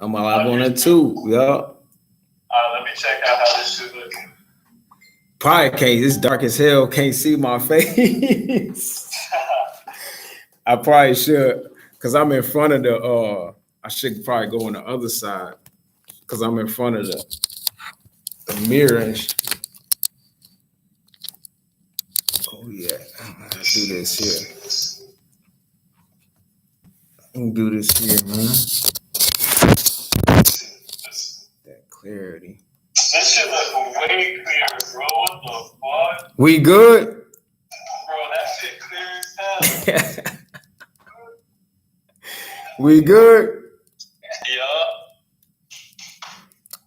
I'm live on it too. Yeah. Let me check out how this shit looking. Probably can't. It's dark as hell. Can't see my face. I probably should, cause I'm in front of the. I should probably go on the other side, cause I'm in front of the mirror. Oh yeah, let's do this here. I'm gonna do this here, man. That clarity. This shit look way clearer, bro. What the fuck? We good? Bro, that shit clear as hell. We good? Yeah.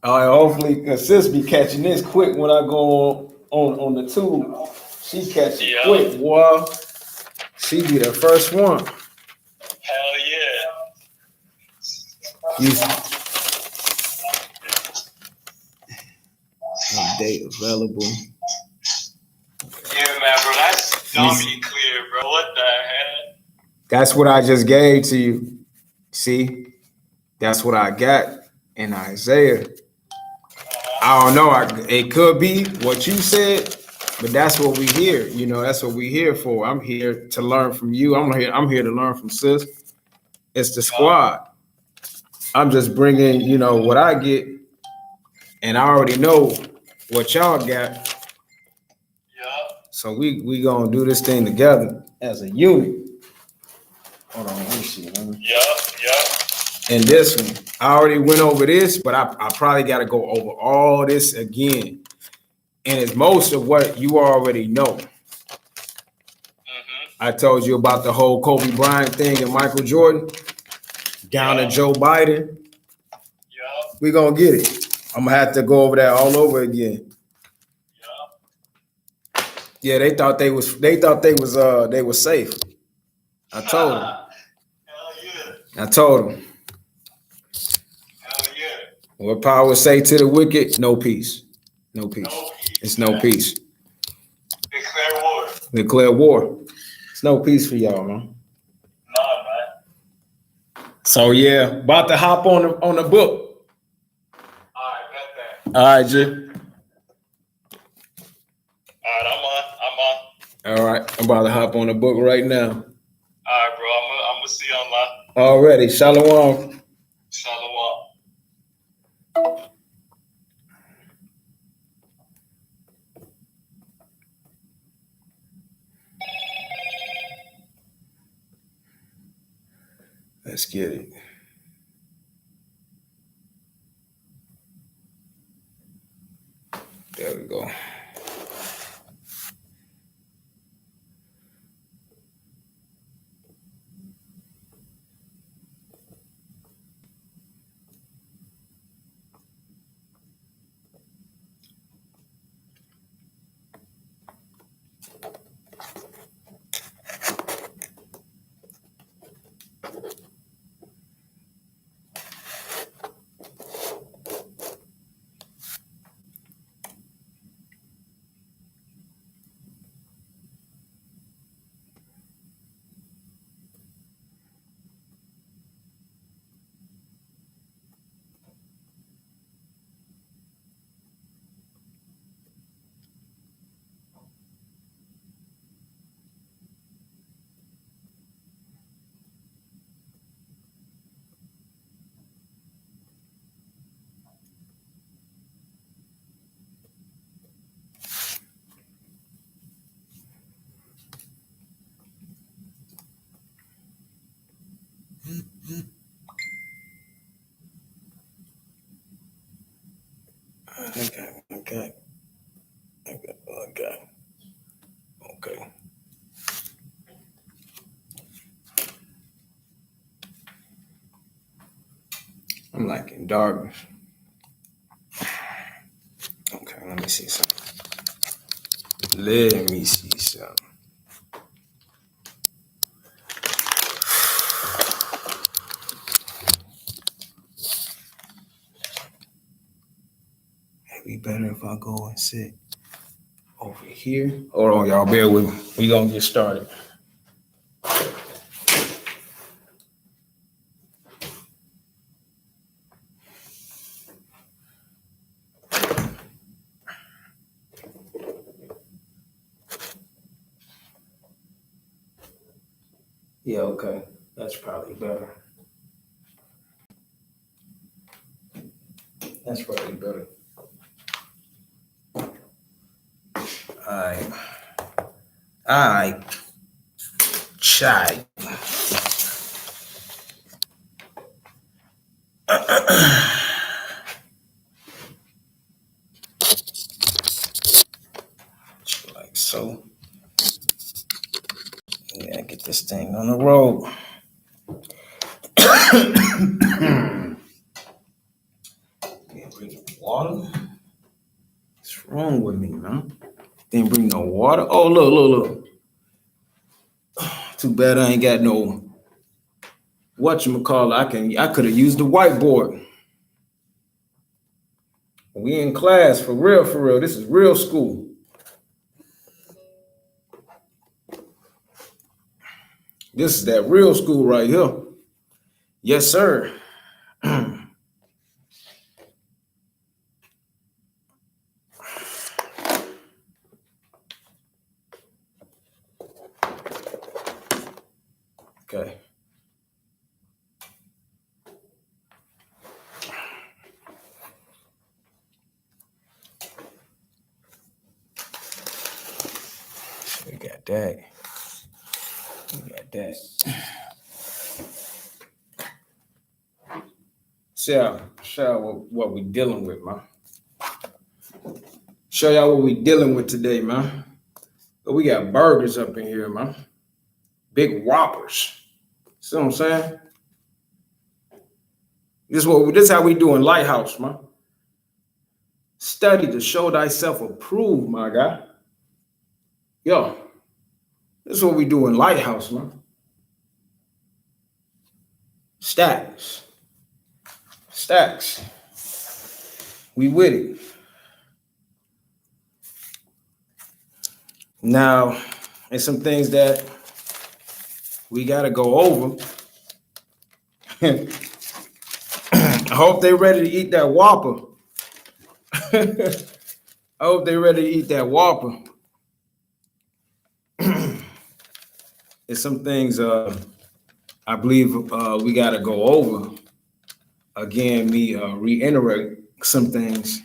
All right, hopefully, cause sis be catching this quick when I go on the tube. She catch it quick, boy. She be the first one. Hell yeah. Update available. Yeah, man, bro, that's dummy clear, bro. What the hell? That's what I just gave to you. See? That's what I got in Isaiah. I don't know. It could be what you said, but that's what we hear. You know, that's what we here for. I'm here to learn from you. I'm here to learn from sis. It's the squad. I'm just bringing, you know, what I get, and I already know what y'all got. Yeah. So we gonna do this thing together as a unit. Hold on, let me see. Yeah. And this one, I already went over this, but I probably got to go over all this again. And it's most of what you already know. I told you about the whole Kobe Bryant thing and Michael Jordan, down to Joe Biden. Yeah. We gonna get it. I'm gonna have to go over that all over again. Yeah, they thought they was safe. I told them. Hell yeah. I told them. Hell yeah. What power say to the wicked? No peace. No peace. It's no peace. Declare war. Declare war. It's no peace for y'all, man. Nah, man. So yeah, about to hop on the book. All right, bet that. All right, G. All right, I'm on. All right, I'm about to hop on the book right now. All right, bro. I'm gonna see you online. Already, shalom. Shalom. Let's get it. There we go. Okay. I'm like in darkness. Okay, let me see something. Let me see something. Maybe better if I go and sit over here. Hold on, y'all. Bear with me. We gonna get started. Yeah, okay. That's probably better. That's probably better. Alright. Alright. Chai. Like so. Yeah, get this thing on the road. Can't bring no water. What's wrong with me, man? Didn't bring no water. Oh, look. Too bad I ain't got no whatchamacallit. I could have used the whiteboard. We in class for real. This is real school. This is that real school right here. Yes, sir. Okay. We got that. Show y'all what we dealing with, man. Show y'all what we dealing with today, man. But we got burgers up in here, man. Big Whoppers. See what I'm saying? This is how we do in Lighthouse, man. Study to show thyself approved, my guy. Yo, this is what we do in Lighthouse, man. Stacks. We with it. Now, there's some things that we got to go over. I hope they're ready to eat that Whopper. I hope they're ready to eat that Whopper. There's some things I believe we got to go over. Again, me reiterate some things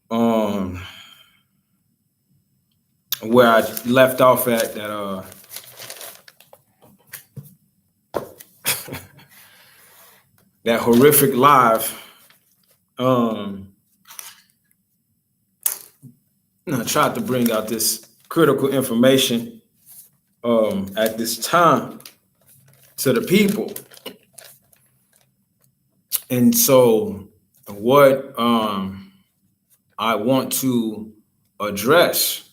where I left off at that that horrific live. I tried to bring out this critical information at this time to the people. And so what I want to address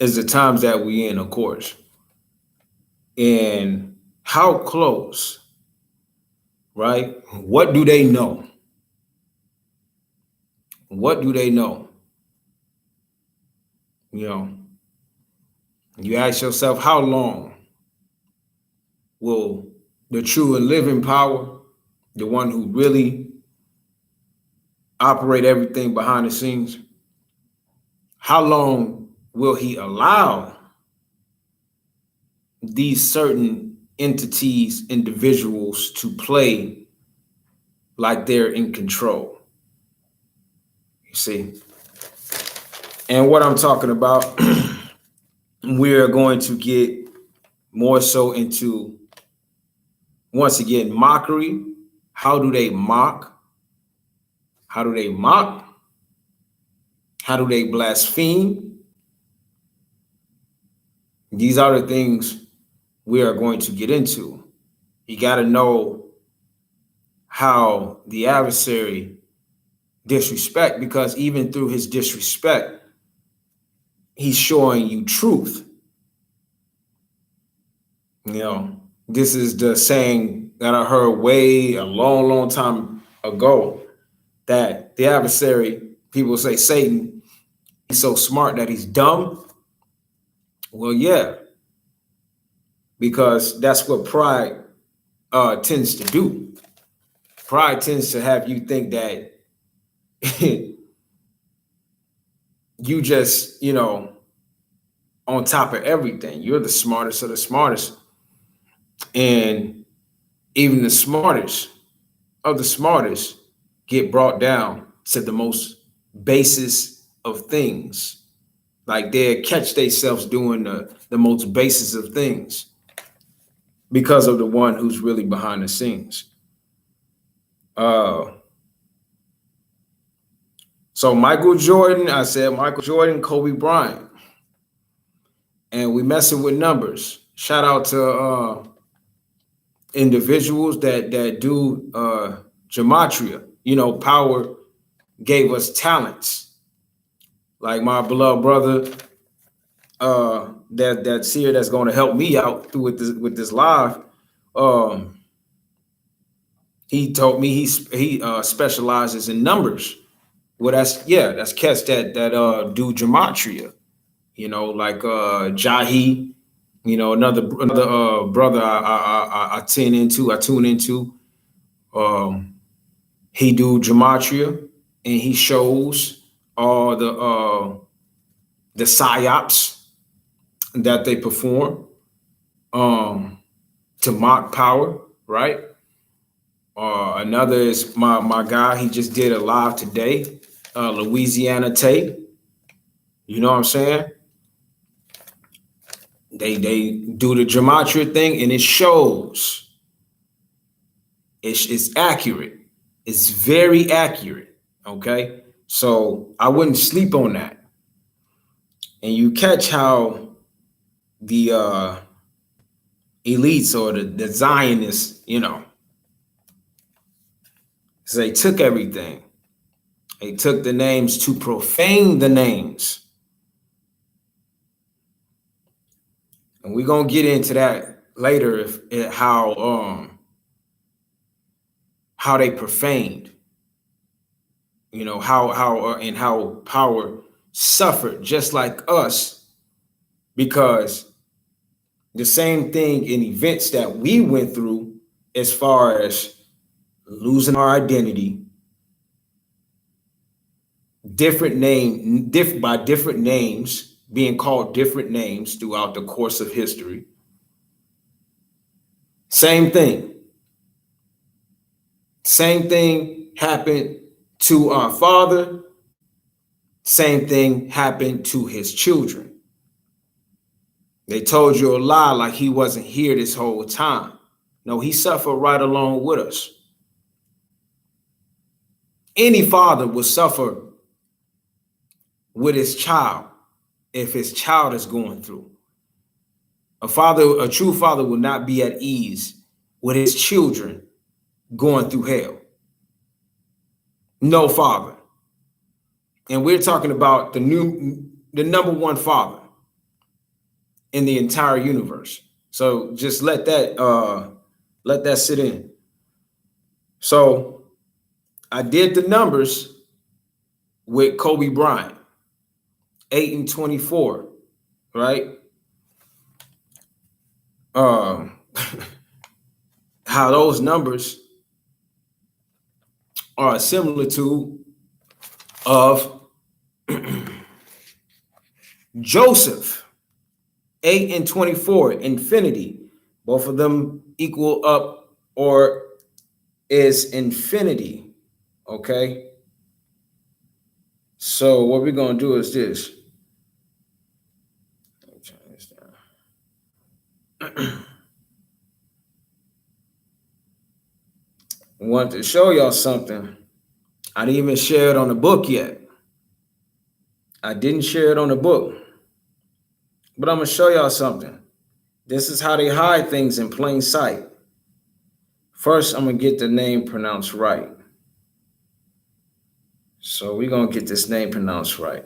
is the times that we in, of course. And how close, right? What do they know? What do they know? You know, you ask yourself, how long will the true and living power, the one who really operate everything behind the scenes, how long will he allow these certain entities, individuals to play like they're in control? You see? And what I'm talking about, we're going to get more so into, once again, mockery. How do they mock? How do they mock? How do they blaspheme? These are the things we are going to get into. You got to know how the adversary disrespect, because even through his disrespect, he's showing you truth. You know, this is the saying that I heard way a long time ago, that the adversary, people say Satan, he's so smart that he's dumb. Well, yeah, because that's what pride tends to do. Pride tends to have you think that you just, on top of everything. You're the smartest of the smartest. And even the smartest of the smartest get brought down to the most basis of things. Like they catch themselves doing the most basis of things because of the one who's really behind the scenes. So Michael Jordan, I said Michael Jordan, Kobe Bryant. And we messing with numbers. Shout out to individuals that do gematria. You know, power gave us talents. Like my beloved brother that's here, that's going to help me out through with this live. He told me he specializes in numbers. Well, that's cats that do gematria. You know, like Jahi. You know, another brother I tune into. He do gematria, and he shows all the psyops that they perform to mock power, right? Another is my guy. He just did a live today, Louisiana Tate. You know what I'm saying? They do the gematria thing, and it shows. It's accurate. It's very accurate. Okay, so I wouldn't sleep on that. And you catch how the elites or the Zionists, you know, so they took everything. They took the names to profane the names. And we're gonna get into that later, how they profaned, you know, how power suffered just like us, because the same thing in events that we went through, as far as losing our identity, different names, being called different names throughout the course of history. Same thing happened to our father. Same thing happened to his children. They told you a lie, like he wasn't here this whole time. No, he suffered right along with us. Any father will suffer with his child if his child is going through. A true father will not be at ease with his children going through hell. No father. And we're talking about the number one father in the entire universe. So just let that sit in. So I did the numbers with Kobe Bryant, 8 and 24, right? How those numbers are a similitude of Joseph, 8 and 24, infinity. Both of them equal up or is infinity. Okay. So what we're going to do is this. Let me turn this down. I want to show y'all something. I didn't even share it on the book yet. I didn't share it on the book. But I'm going to show y'all something. This is how they hide things in plain sight. First, I'm going to get the name pronounced right. So we're going to get this name pronounced right.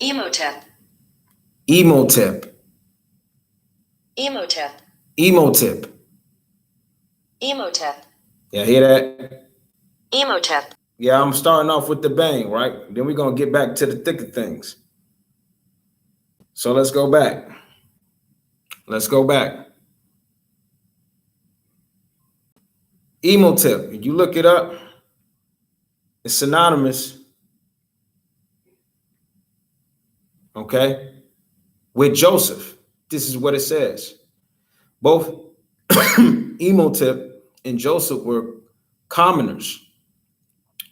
Emotep. Emotep. Emotep. Emotep. Emotep. Yeah, hear that? Emotep. Yeah, I'm starting off with the bang, right? Then we're going to get back to the thick of things. So let's go back. Let's go back. Emotep, if you look it up, it's synonymous, okay, with Joseph. This is what it says. Both Emotep and Joseph were commoners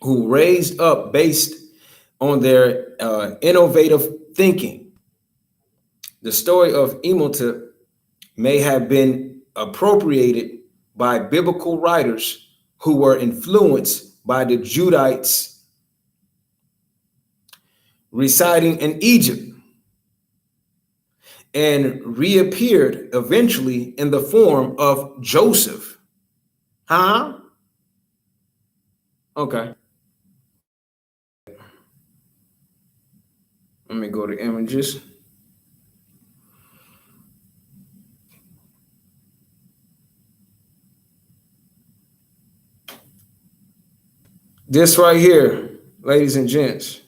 who raised up based on their innovative thinking. The story of Emotep may have been appropriated by biblical writers who were influenced by the Judites residing in Egypt and reappeared eventually in the form of Joseph. Huh? Okay. Let me go to images. This right here, ladies and gents.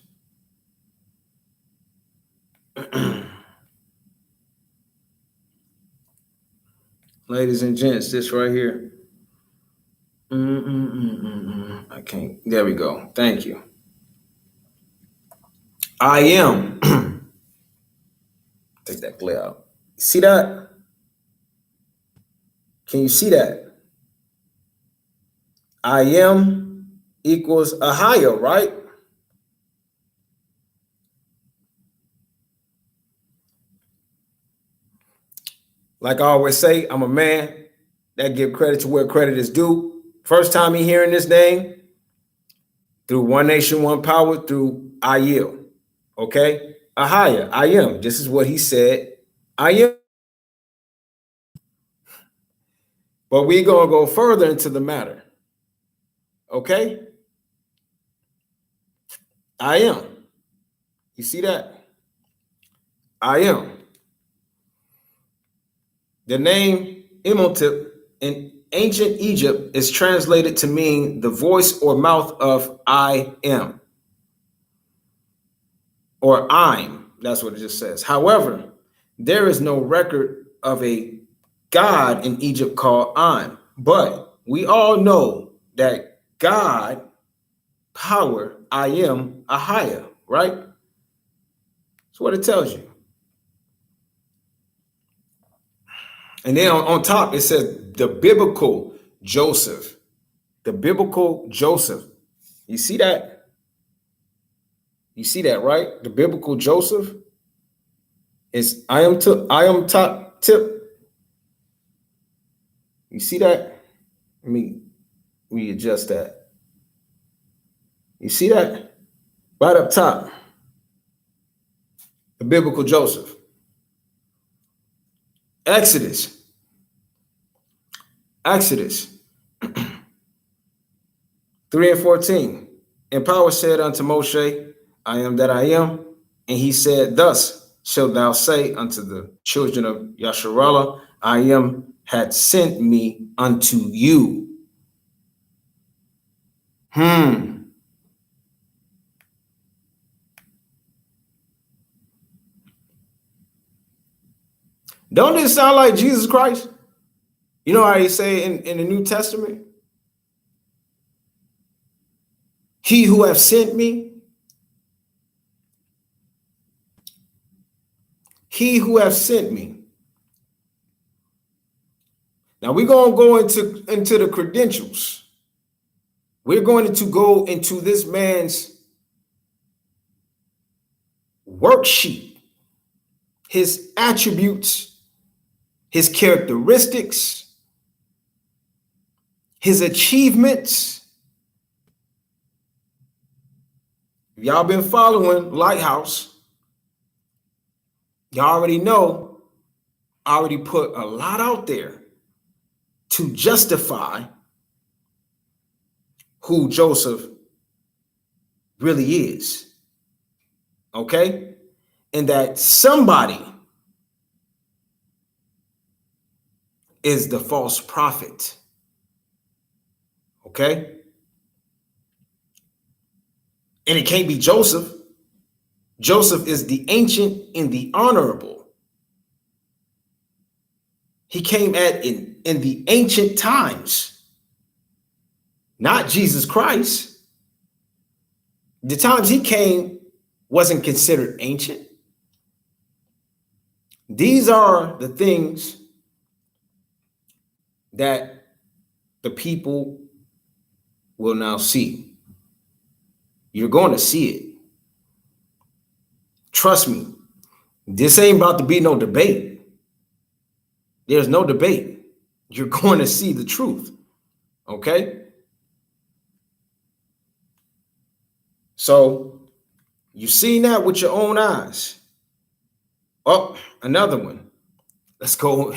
Ladies and gents, this right here. I can't. There we go. Thank you. I am. Take that glare out. See that? Can you see that? I am equals a higher, right? Like I always say, I'm a man that give credit to where credit is due. First time me hearing this name, through One Nation, One Power, through I yield. Okay? Ahaya, I am. This is what he said. I am. But we're going to go further into the matter. Okay? I am. You see that? I am. The name Imhotep in ancient Egypt is translated to mean the voice or mouth of I am. Or I'm. That's what it just says. However, there is no record of a god in Egypt called I'm. But we all know that God, power, I am, Ahaya, right? That's what it tells you. And then on top, it says the biblical Joseph. The biblical Joseph. You see that? You see that, right? The biblical Joseph is I am top tip. You see that? Let me readjust that. You see that? Right up top. The biblical Joseph. Exodus 3:14. And power said unto Moshe, I am that I am. And he said, thus shalt thou say unto the children of Yasharallah, I am had sent me unto you. Don't this sound like Jesus Christ? You know how he say in the New Testament? He who have sent me. He who have sent me. Now we're going to go into the credentials. We're going to go into this man's worksheet, his attributes, his characteristics, his achievements. If y'all been following Lighthouse, y'all already know I already put a lot out there to justify who Joseph really is. Okay? And that somebody is the false prophet. Okay? And it can't be Joseph. Joseph is the ancient and the honorable. He came in the ancient times. not Jesus Christ. The times he came wasn't considered ancient. These are the things that the people will now see. You're going to see it. Trust me, this ain't about to be no debate. There's no debate. You're going to see the truth. Okay? So you've seen that with your own eyes. Oh, another one. Let's go.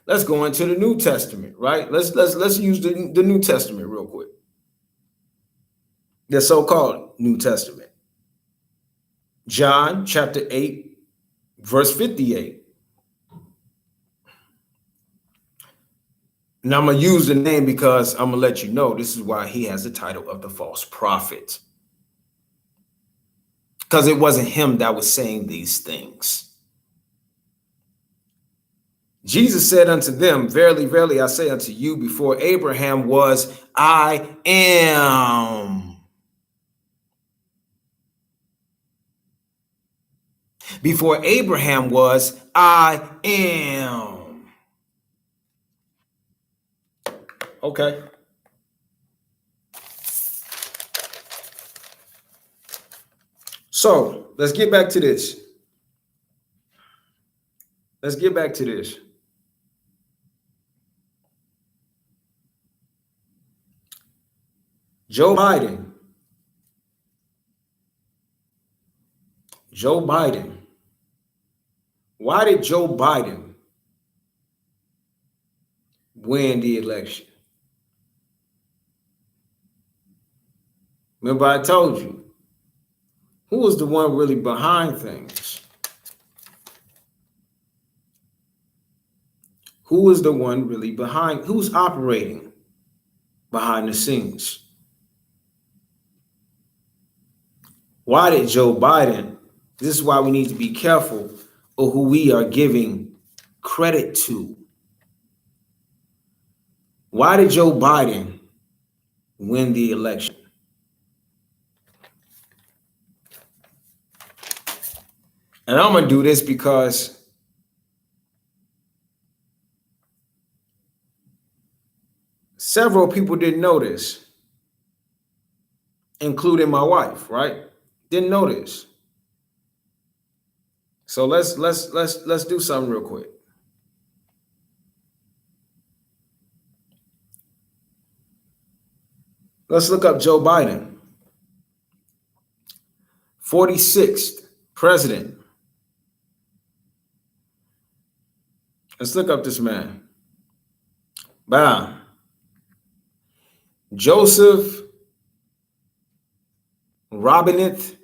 Let's go into the New Testament, right? Let's use the New Testament real quick. The so-called New Testament. John chapter 8, verse 58. And I'm going to use the name because I'm going to let you know this is why he has the title of the false prophet. Because it wasn't him that was saying these things. Jesus said unto them, verily, verily, I say unto you, before Abraham was, I am. Before Abraham was, I am. Okay. So let's get back to this. Let's get back to this. Joe Biden. Joe Biden. Why did Joe Biden win the election? Remember I told you, who was the one really behind things? Who is the one really behind? Who's operating behind the scenes? Why did Joe Biden? This is why we need to be careful of who we are giving credit to. Why did Joe Biden win the election? And I'm going to do this because several people didn't know this, including my wife, right? Didn't know this. So let's do something real quick. Let's look up Joe Biden, 46th president. Let's look up this man. Bam. Joseph Robinette,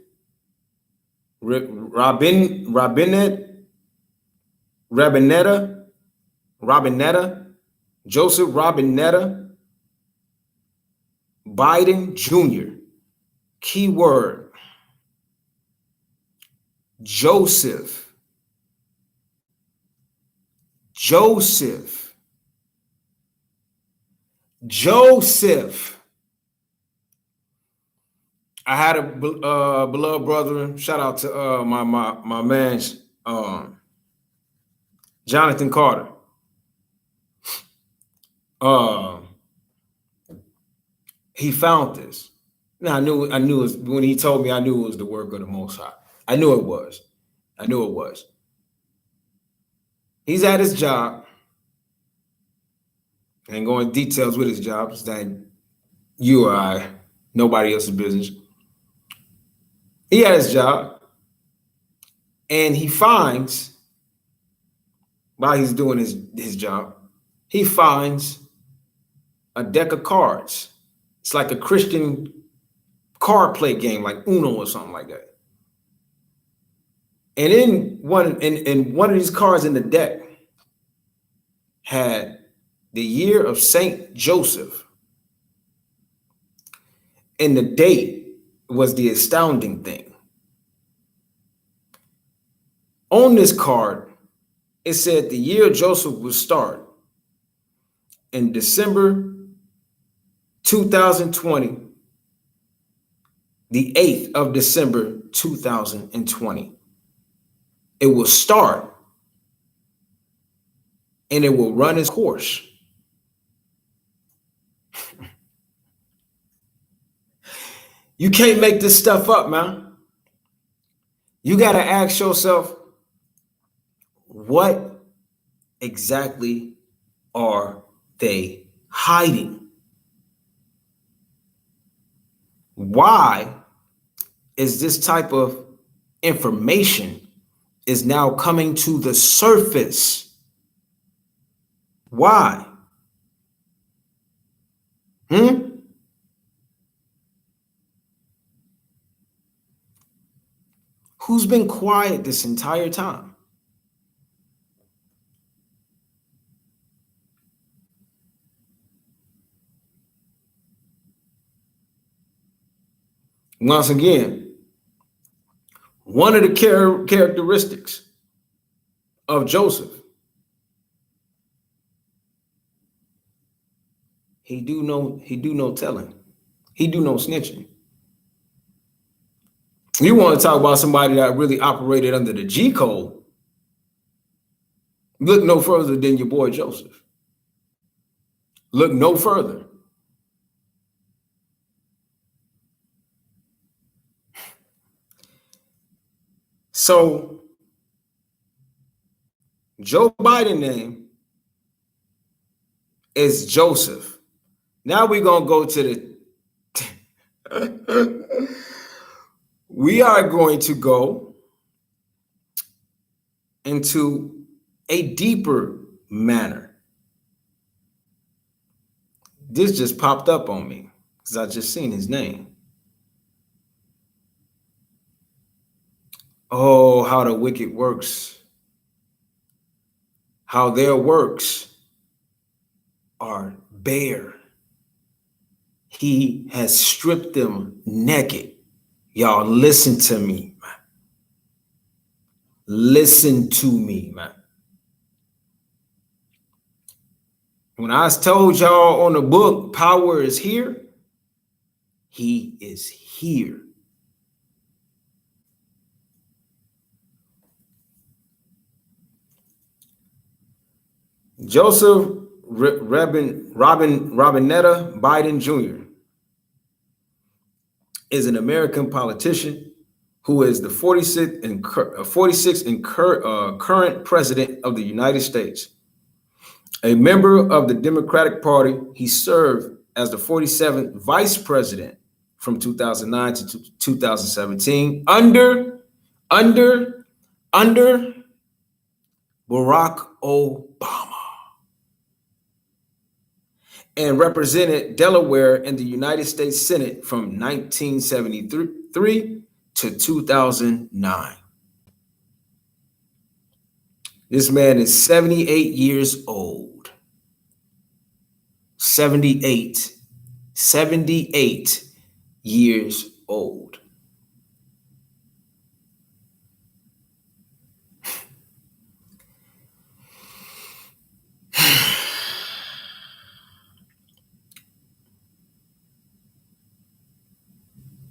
Joseph Robinetta Biden Jr. Keyword, Joseph. I had a beloved brother. Shout out to my man's Jonathan Carter. He found this. Now I knew it was, when he told me, I knew it was the work of the Most High. I knew it was. He's at his job. I ain't going into details with his job. It's that you or I, nobody else's business. He had his job, and he finds, while he's doing his job, he finds a deck of cards. It's like a Christian card play game, like Uno or something like that. And in one of these cards in the deck had the year of Saint Joseph, and the date was the astounding thing. On this card, it said the year Joseph would start in December 2020, the 8th of December, 2020. It will start and it will run its course. You can't make this stuff up, man. You got to ask yourself, what exactly are they hiding? Why is this type of information is now coming to the surface? Why? Who's been quiet this entire time? Once again, one of the characteristics of Joseph, he do no telling. He do no snitching. You want to talk about somebody that really operated under the G code? Look no further than your boy Joseph. Look no further. So Joe Biden's name is Joseph. Now we're going to go to the... We are going to go into a deeper manner. This just popped up on me because I just seen his name. Oh, how the wicked works. How their works are bare. He has stripped them naked. Y'all listen to me, man. Listen to me, man. When I told y'all on the book, power is here, he is here. Joseph Robinetta Biden Jr. is an American politician who is the 46th and current president of the United States. A member of the Democratic Party, he served as the 47th vice president from 2009 to 2017 under Barack Obama, and represented Delaware in the United States Senate from 1973 to 2009. This man is 78 years old. 78 years old.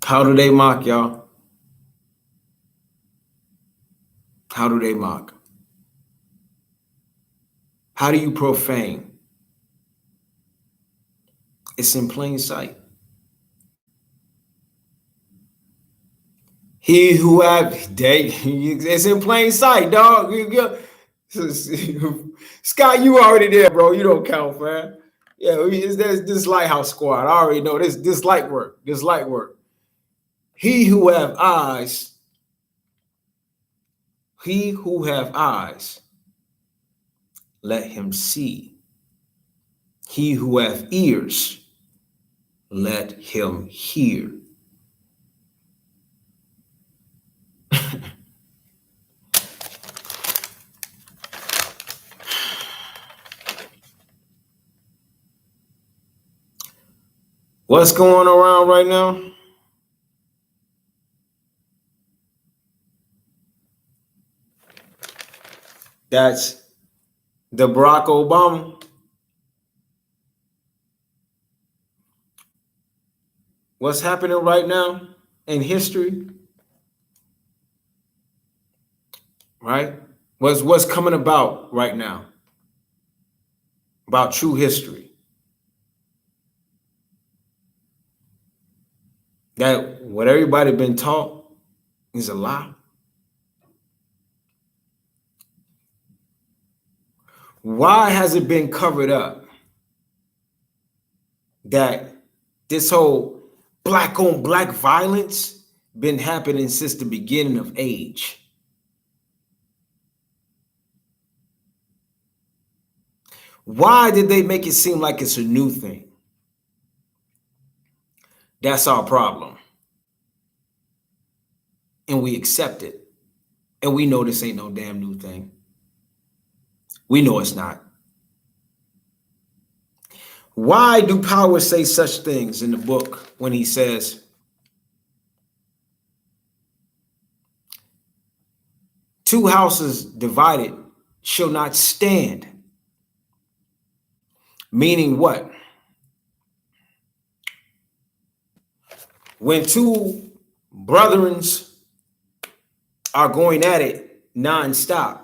How do they mock, y'all? How do they mock? How do you profane? It's in plain sight. He who have it's in plain sight, dog. Scott, you already there, bro. You don't count, man. Yeah, there's this Lighthouse Squad. I already know this light work. This light work. He who have eyes, let him see. He who hath ears, let him hear. What's going around right now? That's the Barack Obama. what's happening right now in history, right? What's coming about right now about true history. That what everybody been taught is a lie. Why has it been covered up that this whole black on black violence been happening since the beginning of age? Why did they make it seem like it's a new thing? That's our problem. And we accept it. And we know this ain't no damn new thing. We know it's not. Why do Power say such things in the book when he says, two houses divided shall not stand? Meaning what? When two brethrens are going at it nonstop,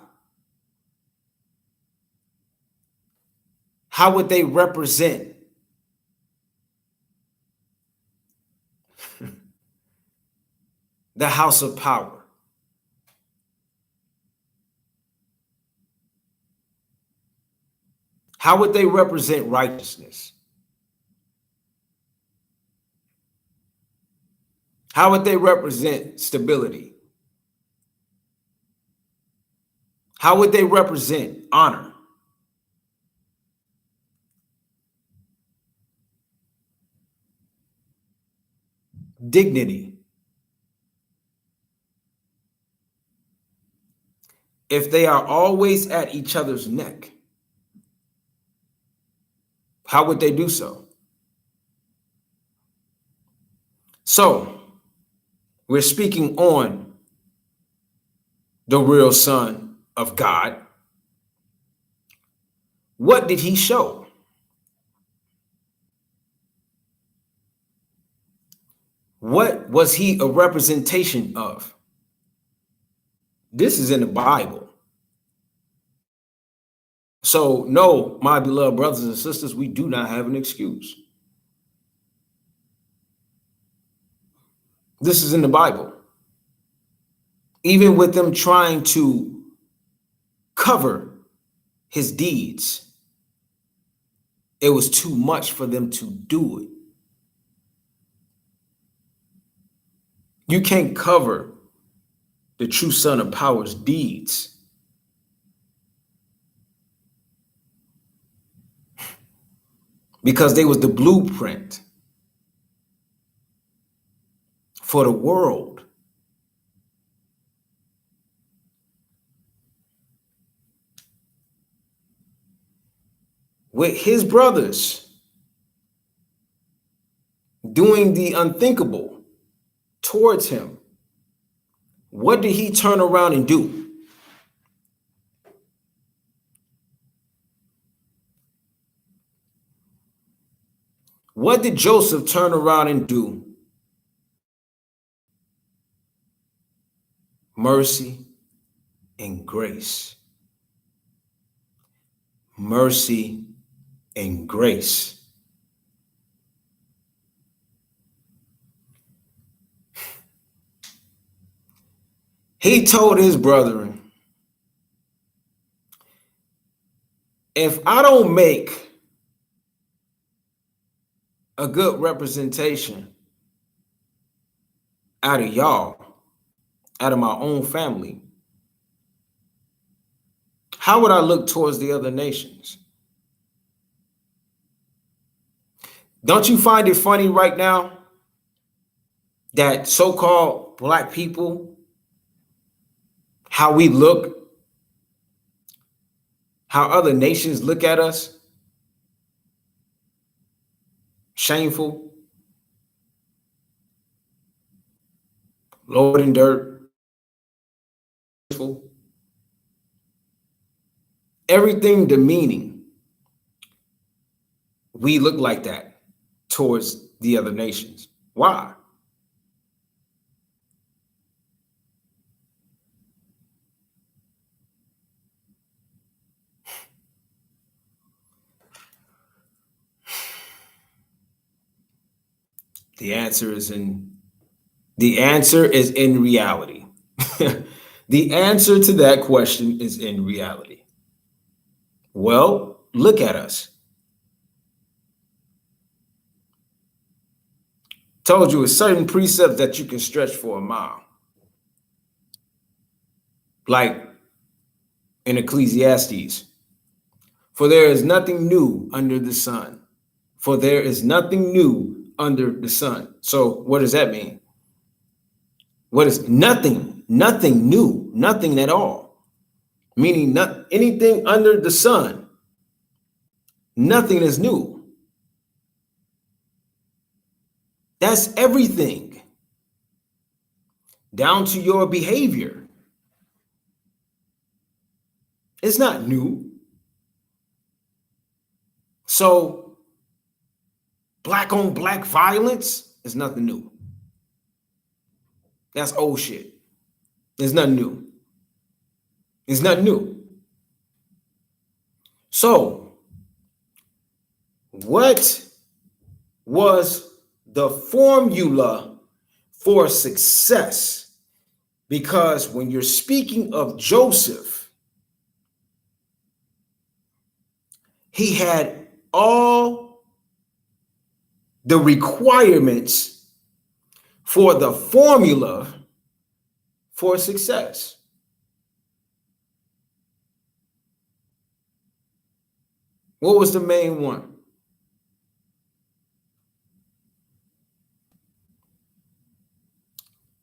how would they represent the house of power? How would they represent righteousness? How would they represent stability? How would they represent honor? Dignity? If they are always at each other's neck, how would they do so? So, we're speaking on the real Son of God. What did he show? What was he a representation of? This is in the Bible. So, no, my beloved brothers and sisters, we do not have an excuse. This is in the Bible. Even with them trying to cover his deeds, it was too much for them to do it. You can't cover the true Son of Power's deeds. Because they was the blueprint for the world. With his brothers doing the unthinkable towards him, what did he turn around and do? What did Joseph turn around and do? Mercy and grace. Mercy and grace. He told his brethren, if I don't make a good representation out of y'all, out of my own family, how would I look towards the other nations? Don't you find it funny right now that so-called black people, how we look, how other nations look at us? Shameful, lower than dirt, everything demeaning. We look like that towards the other nations. Why? The answer is in reality. The answer to that question is in reality. Well, look at us. Told you a certain precept that you can stretch for a mile. Like in Ecclesiastes, for there is nothing new under the sun. For there is nothing new under the sun. So what does that mean? What is nothing? Nothing new, nothing at all. Meaning not anything under the sun. Nothing is new. That's everything. Down to your behavior. It's not new. So black on black violence is nothing new. That's old shit. There's nothing new. It's nothing new. So what was the formula for success? Because when you're speaking of Joseph, he had all the requirements for the formula for success. What was the main one?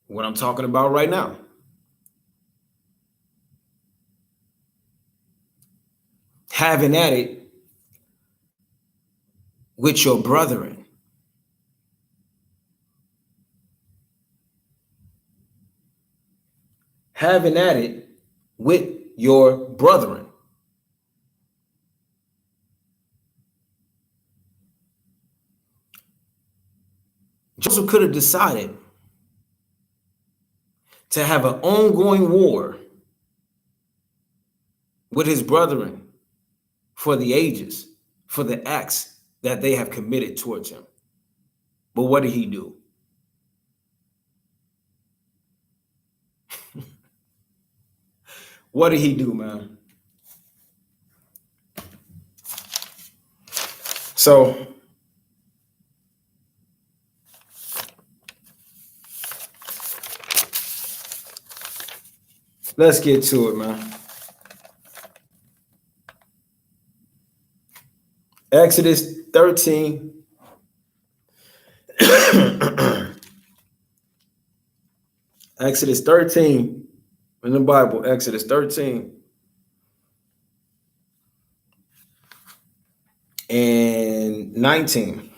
What I'm talking about right now. Having at it with your brethren. Having at it with your brethren. Joseph could have decided to have an ongoing war with his brethren for the ages, for the acts that they have committed towards him. But what did he do? What did he do, man? So let's get to it, man. Exodus 13. Exodus 13 in the Bible, Exodus 13 and 19.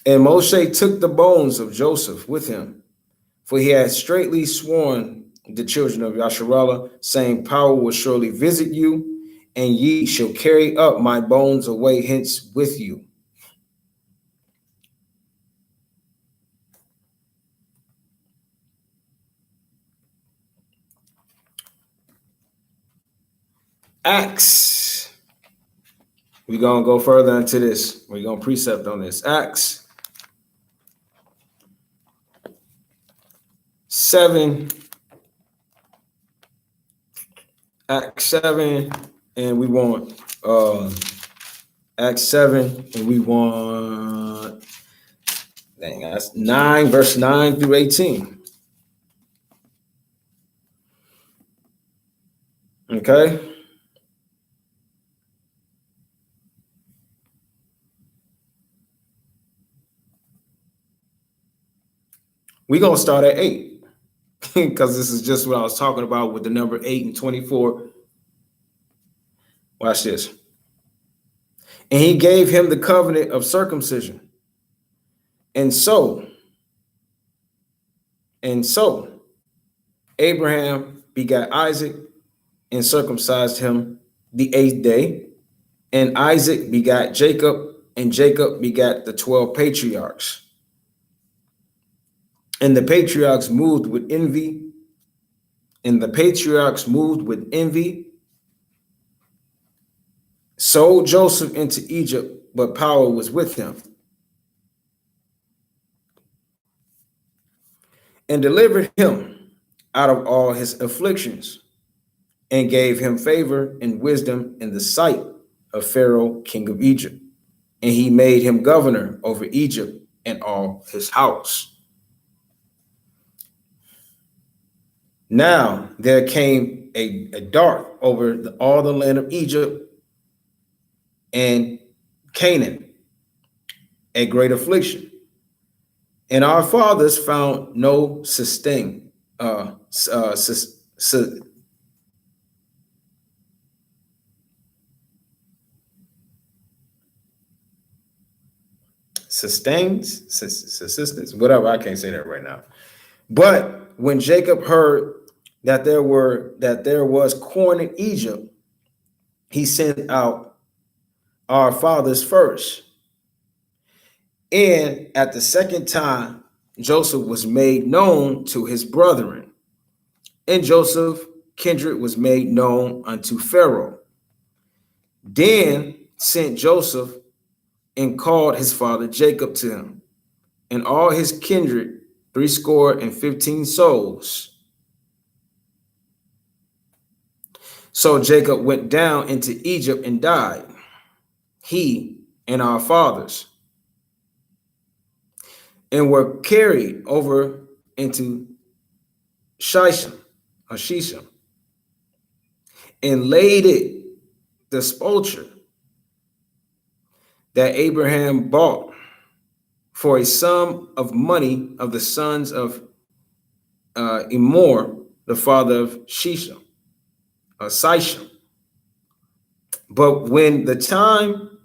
And Moshe took the bones of Joseph with him, for he had straitly sworn the children of Yasharallah, saying, power will surely visit you, and ye shall carry up my bones away hence with you. Acts. We're going to go further into this. We're going to precept on this. Acts 7. Acts 7, and we want Acts 7, and we want that's 9, verse 9 through 18. Okay. We're going to start at 8 because this is just what I was talking about with the number 8 and 24. Watch this. And he gave him the covenant of circumcision. And so Abraham begat Isaac and circumcised him the 8th day And Isaac begat Jacob, and Jacob begat the 12 patriarchs. And the patriarchs moved with envy. Sold Joseph into Egypt, but power was with him. And delivered him out of all his afflictions, and gave him favor and wisdom in the sight of Pharaoh, king of Egypt. And he made him governor over Egypt and all his house. Now there came a dart over all the land of Egypt and Canaan, a great affliction. And our fathers found no sustenance subsistence, whatever, I can't say that right now. But when Jacob heard that there was corn in Egypt, he sent out our fathers first. And at the second time, Joseph was made known to his brethren, and Joseph's kindred was made known unto Pharaoh. Then sent Joseph and called his father Jacob to him, and all his kindred, 75 souls. So Jacob went down into Egypt and died, he and our fathers, and were carried over into Shishim, and laid it the sepulchre that Abraham bought for a sum of money of the sons of Emor, the father of Shishim. But when the time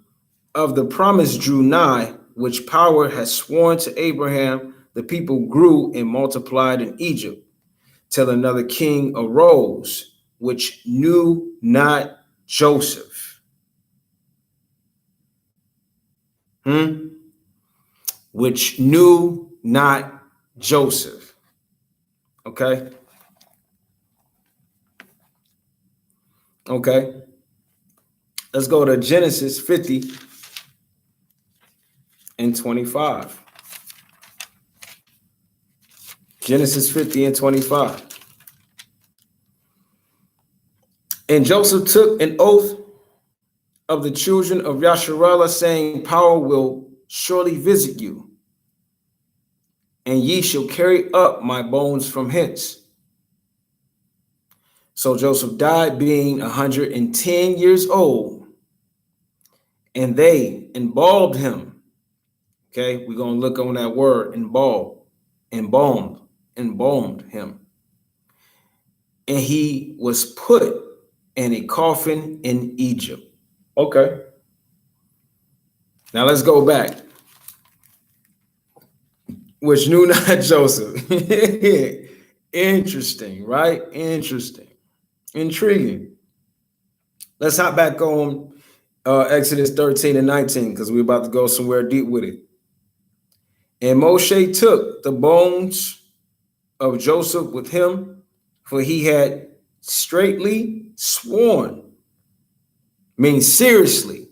of the promise drew nigh, which power had sworn to Abraham, the people grew and multiplied in Egypt, till another king arose, which knew not Joseph. Which knew not Joseph. Okay. Okay. Let's go to Genesis 50 and 25. Genesis 50 and 25. And Joseph took an oath of the children of Yasharallah, saying, power will surely visit you, and ye shall carry up my bones from hence. So Joseph died, being 110 years old, and they embalmed him. Okay, we're going to look on that word, embalmed him. And he was put in a coffin in Egypt. Okay. Now let's go back. Which knew not Joseph. Interesting, right? Interesting. Intriguing. Let's hop back on Exodus 13 and 19, because we're about to go somewhere deep with it. And Moshe took the bones of Joseph with him, for he had straitly sworn, means seriously,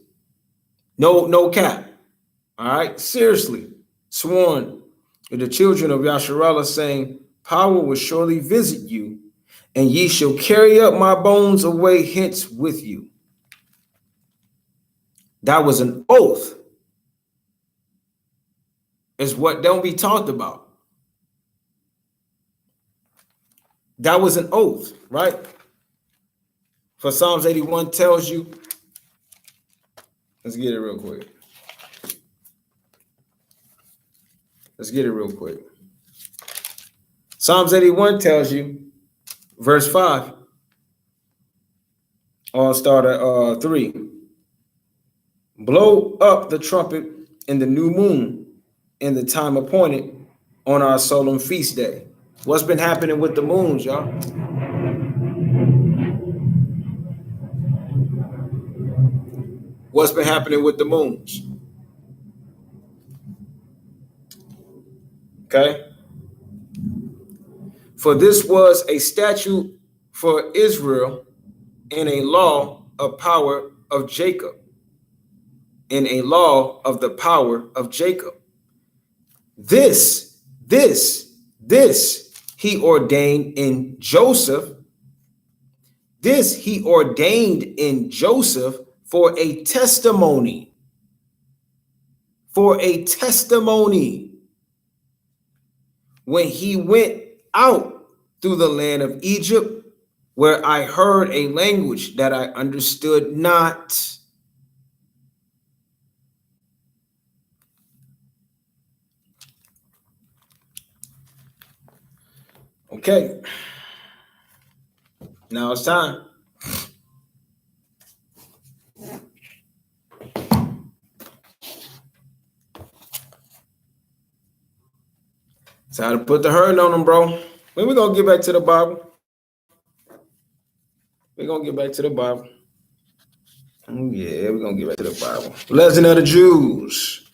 no cap, all right, seriously sworn to the children of Yasharallah, saying, power will surely visit you, and ye shall carry up my bones away hence with you. That was an oath. Is what don't be talked about. That was an oath, right? For Psalms 81 tells you, let's get it real quick. Psalms 81 tells you, verse 5. I'll start at 3. Blow up the trumpet in the new moon, in the time appointed, on our solemn feast day. What's been happening with the moons, y'all? What's been happening with the moons? Okay. For this was a statute for Israel and a law of power of Jacob. In a law of the power of Jacob. This he ordained in Joseph. This he ordained in Joseph for a testimony. For a testimony. When he went out through the land of Egypt, where I heard a language that I understood not. Okay. Now it's time. It's time to put the hurt on them, bro. When we gonna get back to the Bible? We're gonna get back to the Bible. Oh, yeah, we're gonna get back to the Bible. Legend of the Jews.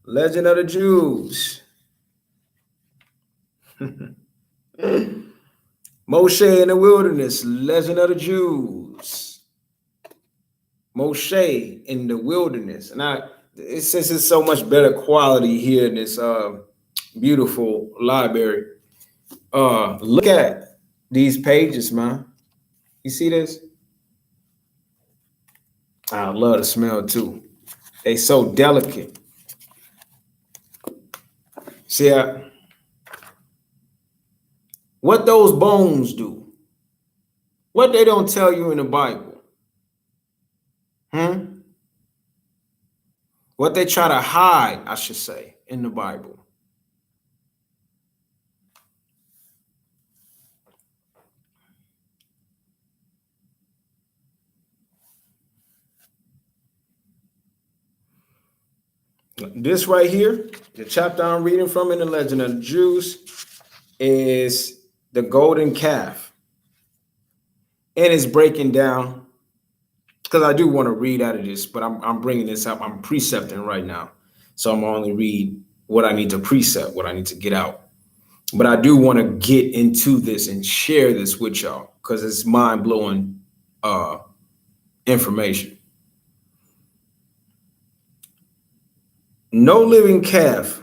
Legend of the Jews. Moshe in the wilderness. Legend of the Jews. Moshe in the wilderness. And since it's so much better quality here in this beautiful library, look at these pages, man. You see this? I love the smell too. They so delicate. See what those bones do? What they don't tell you in the Bible? What they try to hide, I should say, in the Bible. This right here, the chapter I'm reading from in the Legend of the Jews, is the golden calf. And it's breaking down, because I do want to read out of this, but I'm bringing this up. I'm precepting right now. So I'm only read what I need to precept, what I need to get out. But I do want to get into this and share this with y'all, because it's mind-blowing information. No living calf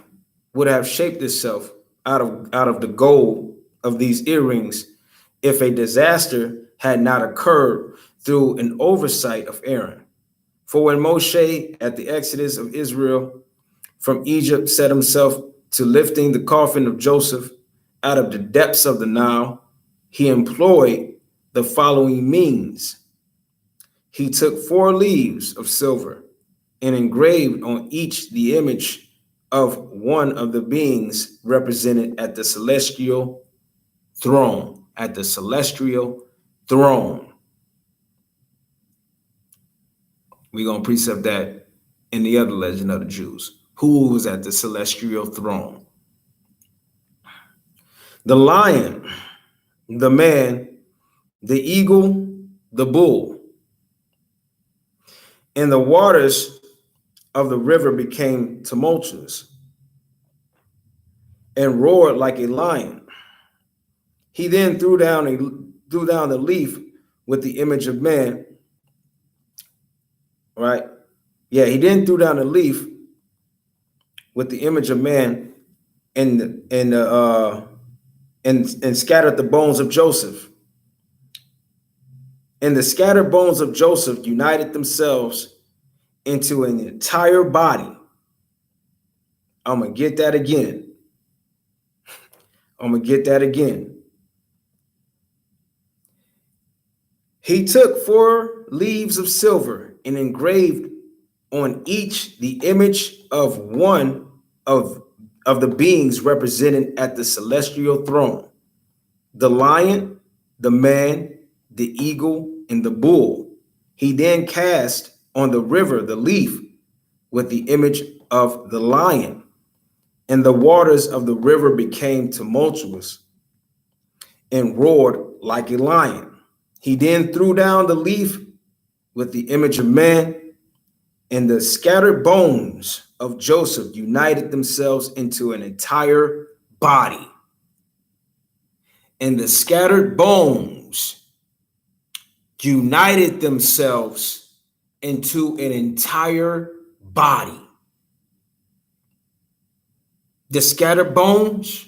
would have shaped itself out of the gold of these earrings if a disaster had not occurred through an oversight of Aaron. For when Moshe, at the exodus of Israel from Egypt, set himself to lifting the coffin of Joseph out of the depths of the Nile, he employed the following means. He took 4 leaves of silver and engraved on each the image of one of the beings represented at the celestial throne. At the celestial throne. We're going to precept that in the other Legend of the Jews. Who was at the celestial throne? The lion, the man, the eagle, the bull. And the waters of the river became tumultuous and roared like a lion. He then threw down the leaf with the image of man. Right? Yeah, he then threw down the leaf with the image of man and scattered the bones of Joseph. And the scattered bones of Joseph united themselves into an entire body. I'm going to get that again. He took 4 leaves of silver and engraved on each the image of one of the beings represented at the celestial throne. The lion, the man, the eagle, and the bull. He then cast on the river the leaf with the image of the lion, and the waters of the river became tumultuous and roared like a lion. He then threw down the leaf with the image of man, and the scattered bones of Joseph united themselves into an entire body. And the scattered bones united themselves into an entire body. The scattered bones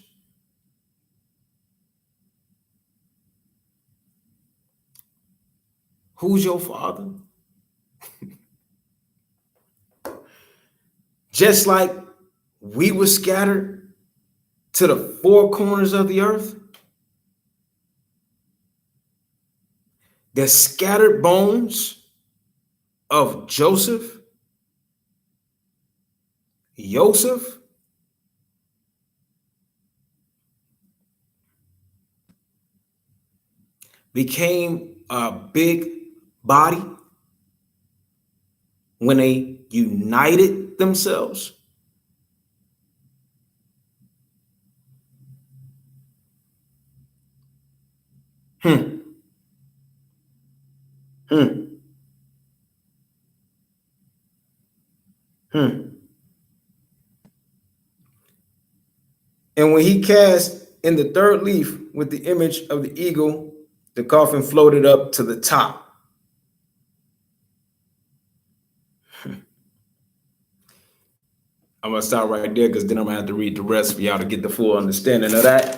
who's your father? Just like we were scattered to the four corners of the earth, the scattered bones of Joseph became a big body when they united themselves. And when he cast in the third leaf with the image of the eagle, the coffin floated up to the top. I'm going to stop right there because then I'm going to have to read the rest for y'all to get the full understanding of that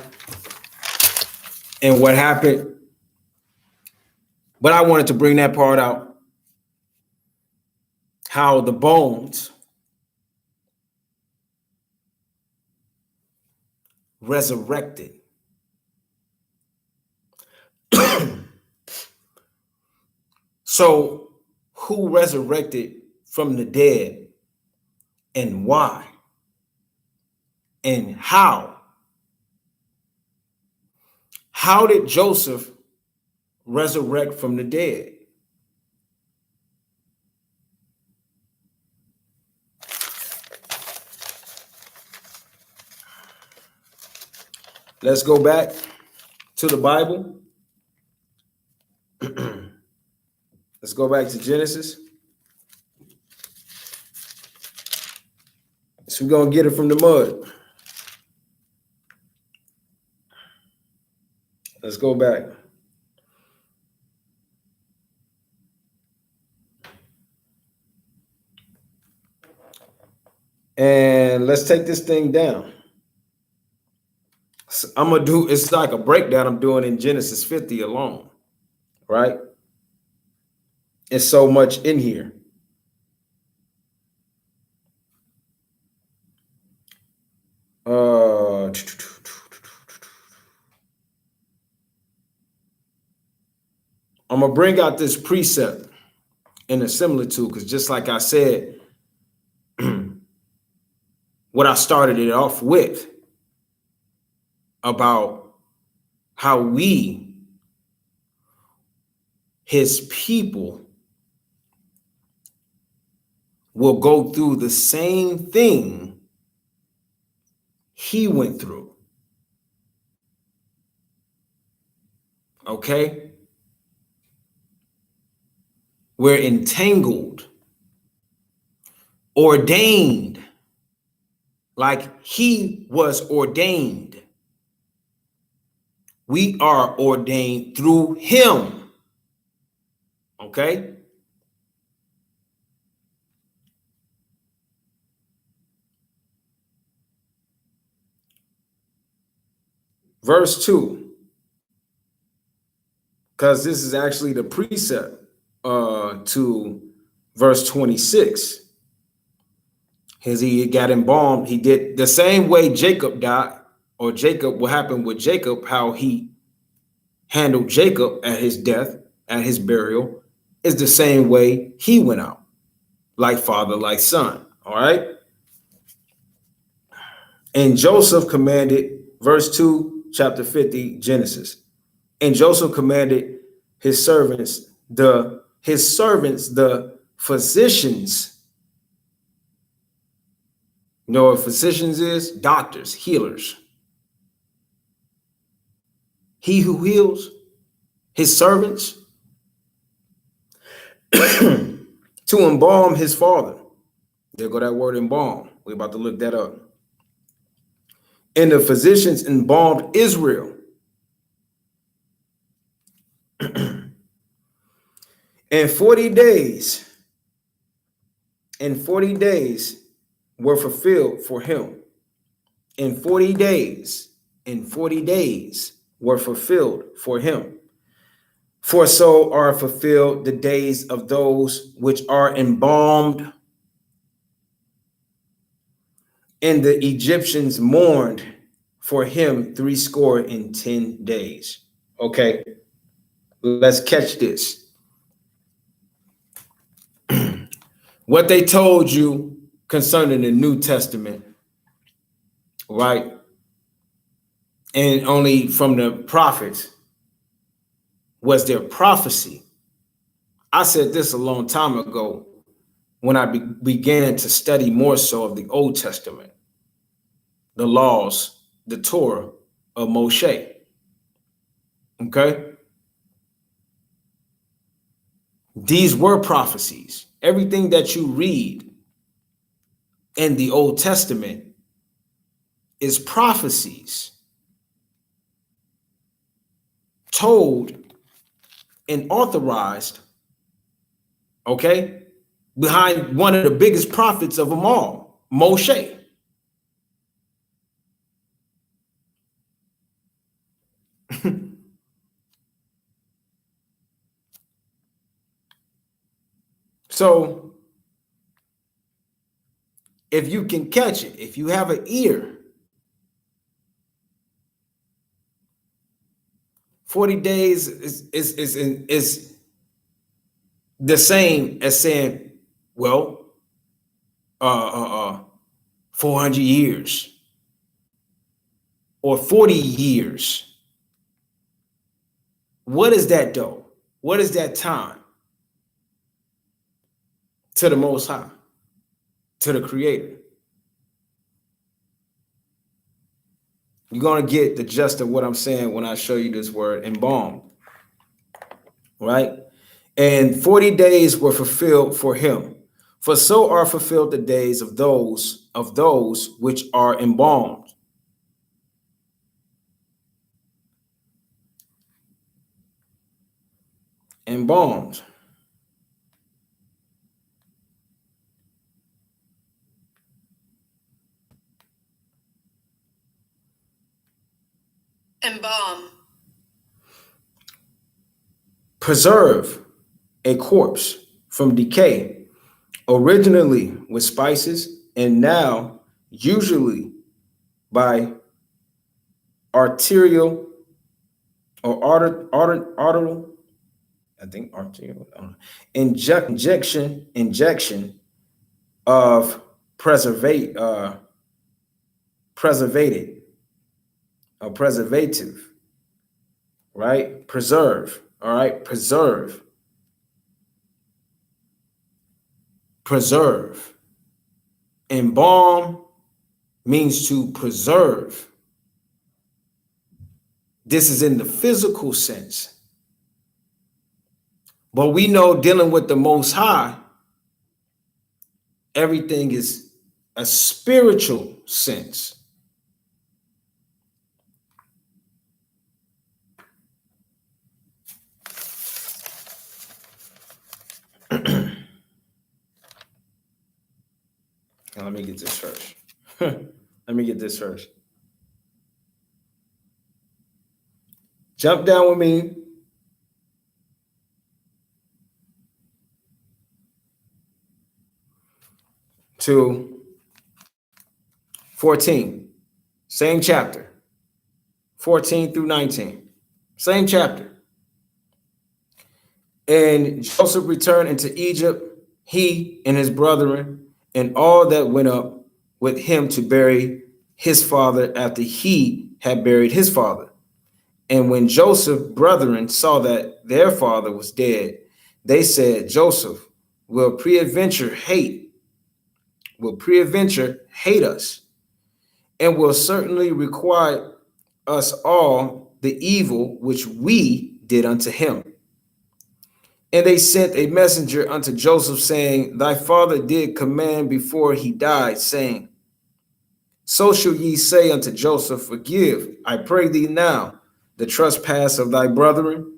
and what happened. But I wanted to bring that part out, how the bones resurrected. So who resurrected from the dead and why and how? How did Joseph resurrect from the dead? Let's go back to the Bible. Let's go back to Genesis. So we're going to get it from the mud. Let's go back. And let's take this thing down. So I'm going to do, it's like a breakdown I'm doing in Genesis 50 alone, right? It's so much in here. I'm going to bring out this precept in a similitude because just like I said, what I started it off with about how we, his people, will go through the same thing he went through. Okay? We're entangled, ordained, like he was ordained. We are ordained through him. Okay? Verse 2, because this is actually the precept to verse 26. As he got embalmed, he did the same way Jacob died, or Jacob, what happened with Jacob, how he handled Jacob at his death, at his burial, is the same way he went out, like father, like son. All right. And Joseph commanded, verse 2, chapter 50, Genesis. And Joseph commanded his servants, the physicians. You know what physicians is? Doctors, healers. He who heals his servants to embalm his father. There go that word embalm. We're about to look that up. And the physicians embalmed Israel. And 40 days were fulfilled for him. And 40 days were fulfilled for him. For so are fulfilled the days of those which are embalmed. And the Egyptians mourned for him 70 days. Okay, let's catch this. What they told you concerning the New Testament, right? And only from the prophets was their prophecy. I said this a long time ago when I began to study more so of the Old Testament, the laws, the Torah of Moshe. Okay? These were prophecies. Everything that you read in the Old Testament is prophecies told and authorized, okay, behind one of the biggest prophets of them all, Moshe. So if you can catch it, if you have an ear, 40 days is the same as saying, well, 400 years or 40 years. What is that though? What is that time? To the Most High, to the Creator. You're going to get the gist of what I'm saying when I show you this word embalmed, right? And 40 days were fulfilled for him. For so are fulfilled the days of those which are embalmed. Embalmed. Embalm. Preserve a corpse from decay, originally with spices, and now usually by arterial or arterial, I think arterial, injection of preservative, right? Preserve, all right? Preserve. Embalm means to preserve. This is in the physical sense. But we know dealing with the Most High, everything is a spiritual sense. Now, let me get this first. Jump down with me to 14, same chapter, 14 through 19, same chapter. And Joseph returned into Egypt, he and his brethren, and all that went up with him to bury his father after he had buried his father. And when Joseph's brethren saw that their father was dead, they said, Joseph will peradventure hate us, and will certainly requite us all the evil which we did unto him. And they sent a messenger unto Joseph, saying, Thy father did command before he died, saying, So shall ye say unto Joseph, Forgive, I pray thee now, the trespass of thy brethren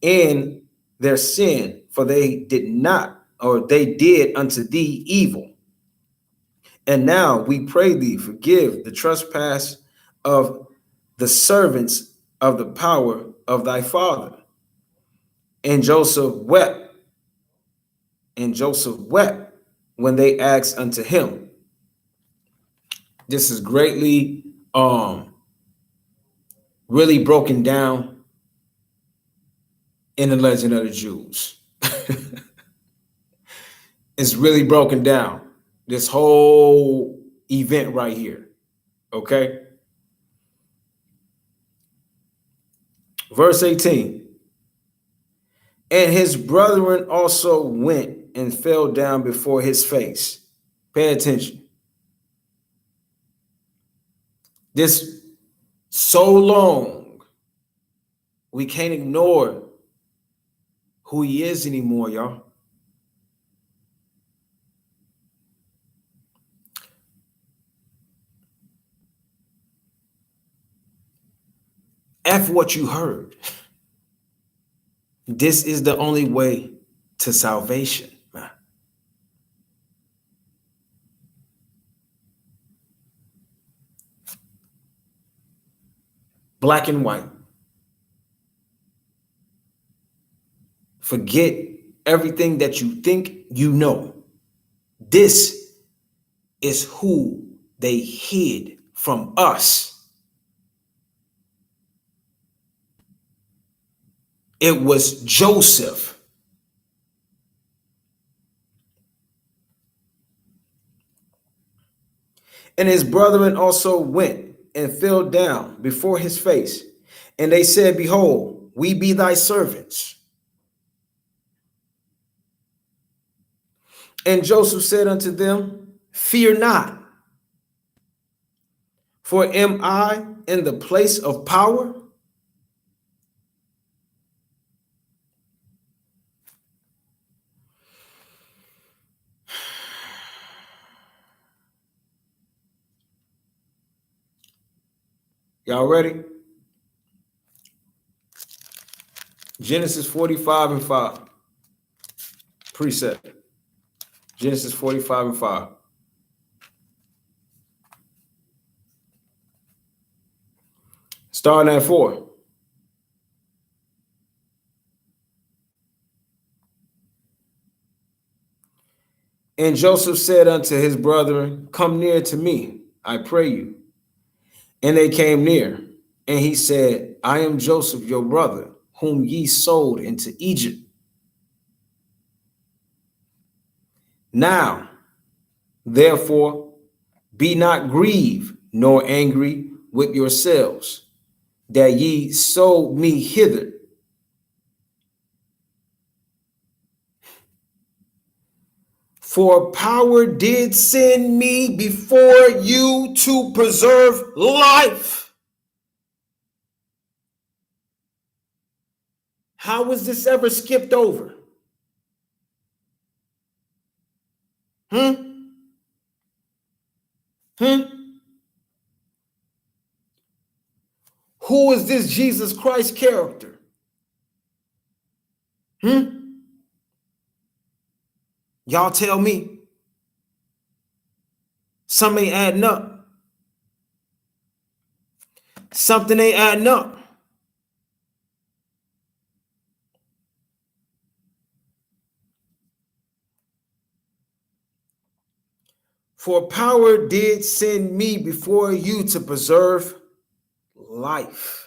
and their sin, for they did not, or they did unto thee evil. And now we pray thee, forgive the trespass of the servants of the power of thy father. And Joseph wept. And Joseph wept when they asked unto him. This is greatly really broken down in the Legend of the Jews. It's really broken down, this whole event right here. Okay. Verse 18. And his brethren also went and fell down before his face. Pay attention. This so long, we can't ignore who he is anymore, y'all. F what you heard. This is the only way to salvation, man. Black and white. Forget everything that you think you know. This is who they hid from us. It was Joseph. And his brethren also went and fell down before his face. And they said, Behold, we be thy servants. And Joseph said unto them, Fear not, for am I in the place of power? Y'all ready? Genesis 45 and 5. Precept. Genesis 45 and 5. Starting at 4. And Joseph said unto his brethren, Come near to me, I pray you. And they came near. And he said, I am Joseph, your brother, whom ye sold into Egypt. Now, therefore, be not grieved nor angry with yourselves, that ye sold me hither. For power did send me before you to preserve life. How was this ever skipped over? Who is this Jesus Christ character? Y'all tell me. Something ain't adding up. Something ain't adding up. For power did send me before you to preserve life.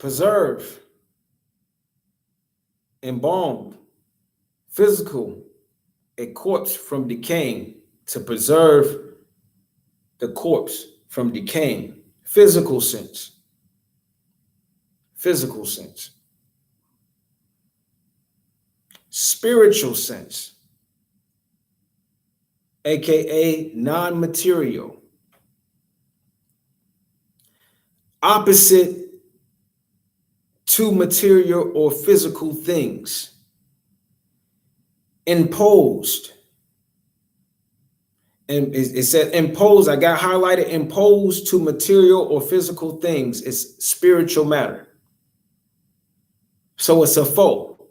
preserve, embalmed, physical, a corpse from decaying, to preserve the corpse from decaying. Physical sense. Physical sense. Spiritual sense, aka non-material. Opposite to material or physical things. Imposed. And it said imposed. I got highlighted imposed to material or physical things. It's spiritual matter. So it's a foe,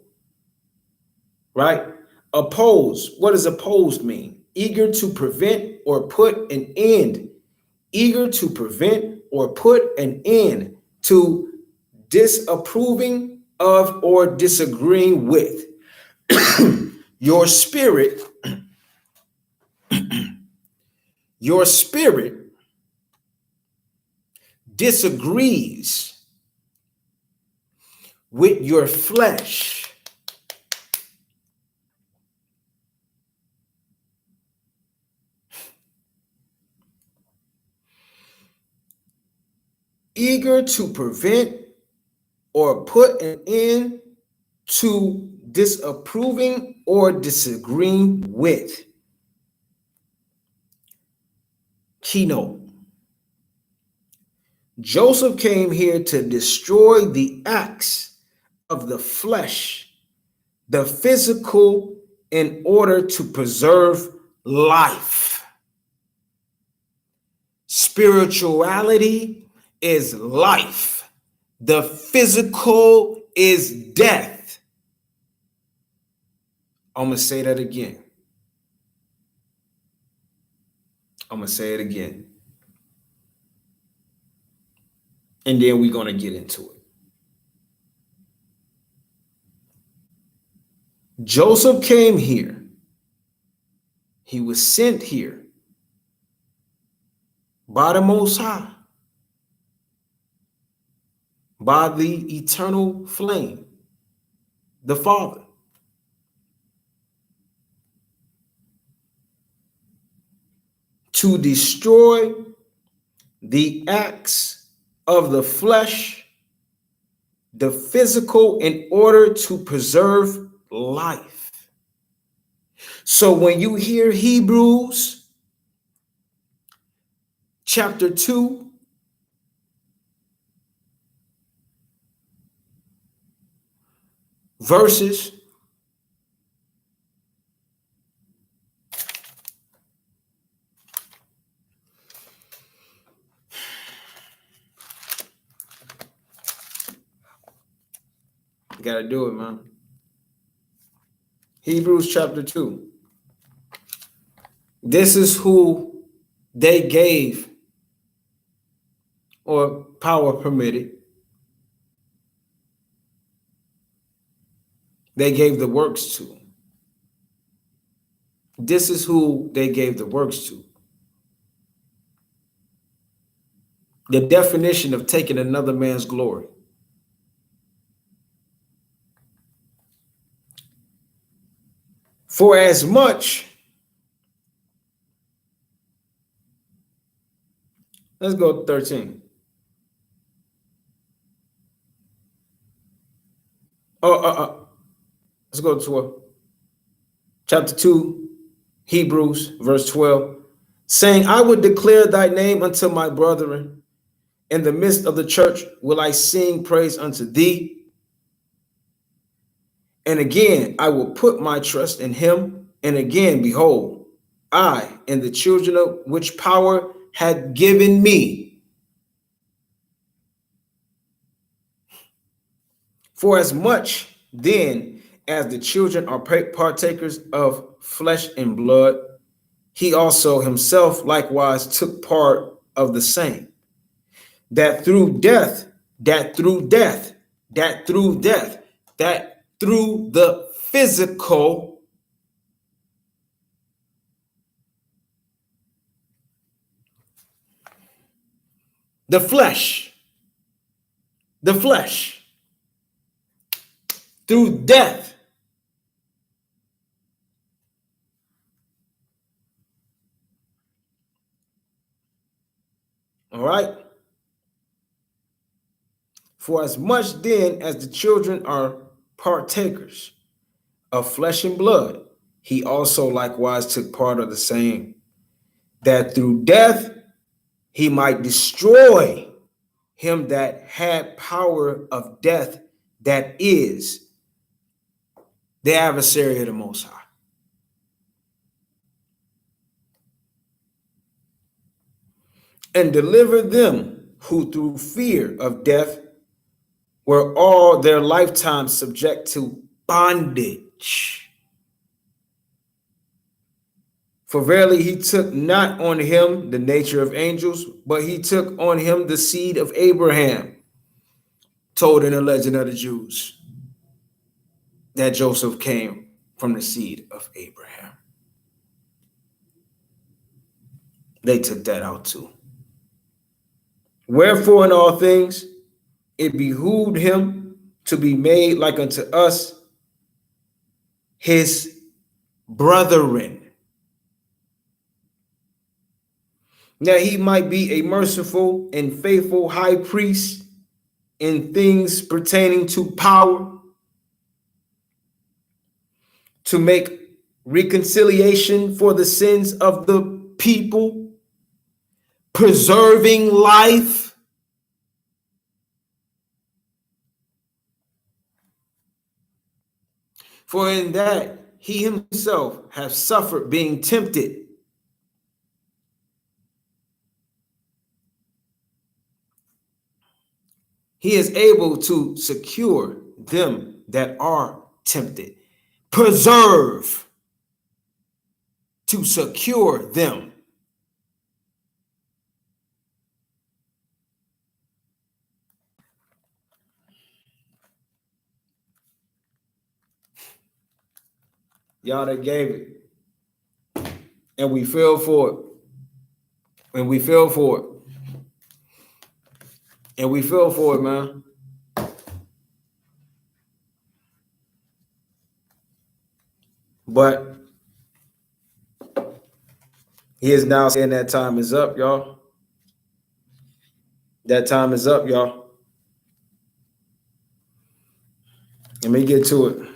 right? Oppose. What does opposed mean? Eager to prevent or put an end. Eager to prevent or put an end to disapproving of or disagreeing with. Your spirit disagrees with your flesh. Eager to prevent or put an end to disapproving or disagreeing with. Keynote. Joseph came here to destroy the acts of the flesh, the physical, in order to preserve life. Spirituality is life. The physical is death. I'm going to say that again. I'm going to say it again. And then we're going to get into it. Joseph came here. He was sent here by the Most High, by the eternal flame, the Father. To destroy the acts of the flesh, the physical, in order to preserve life. So when you hear Hebrews chapter 2, verses you gotta do it, man. Hebrews chapter 2. This is who they gave or power permitted. They gave the works to. This is who they gave the works to. The definition of taking another man's glory. For as much, let's go to 13. Let's go to 12. Chapter 2, Hebrews, verse 12. Saying, I would declare thy name unto my brethren. In the midst of the church will I sing praise unto thee. And again, I will put my trust in him. And again, behold, I and the children of which power had given me. For as much then as the children are partakers of flesh and blood, he also himself likewise took part of the same, that through the physical, the flesh, the flesh through death. All right. For as much then as the children are partakers of flesh and blood, he also likewise took part of the same, that through death he might destroy him that had power of death, that is the adversary of the Most High. And deliver them who through fear of death were all their lifetime subject to bondage. For verily he took not on him the nature of angels, but he took on him the seed of Abraham, told in the legend of the Jews that Joseph came from the seed of Abraham. They took that out too. Wherefore in all things it behooved him to be made like unto us, his brethren, that he might be a merciful and faithful high priest in things pertaining to power, to make reconciliation for the sins of the people, preserving life. For in that he himself hath suffered being tempted, he is able to secure them that are tempted. Preserve, to secure them. Y'all that gave it. And we fell for it. And we fell for it. And we fell for it, man. But he is now saying that time is up, y'all. That time is up, y'all. Let me get to it.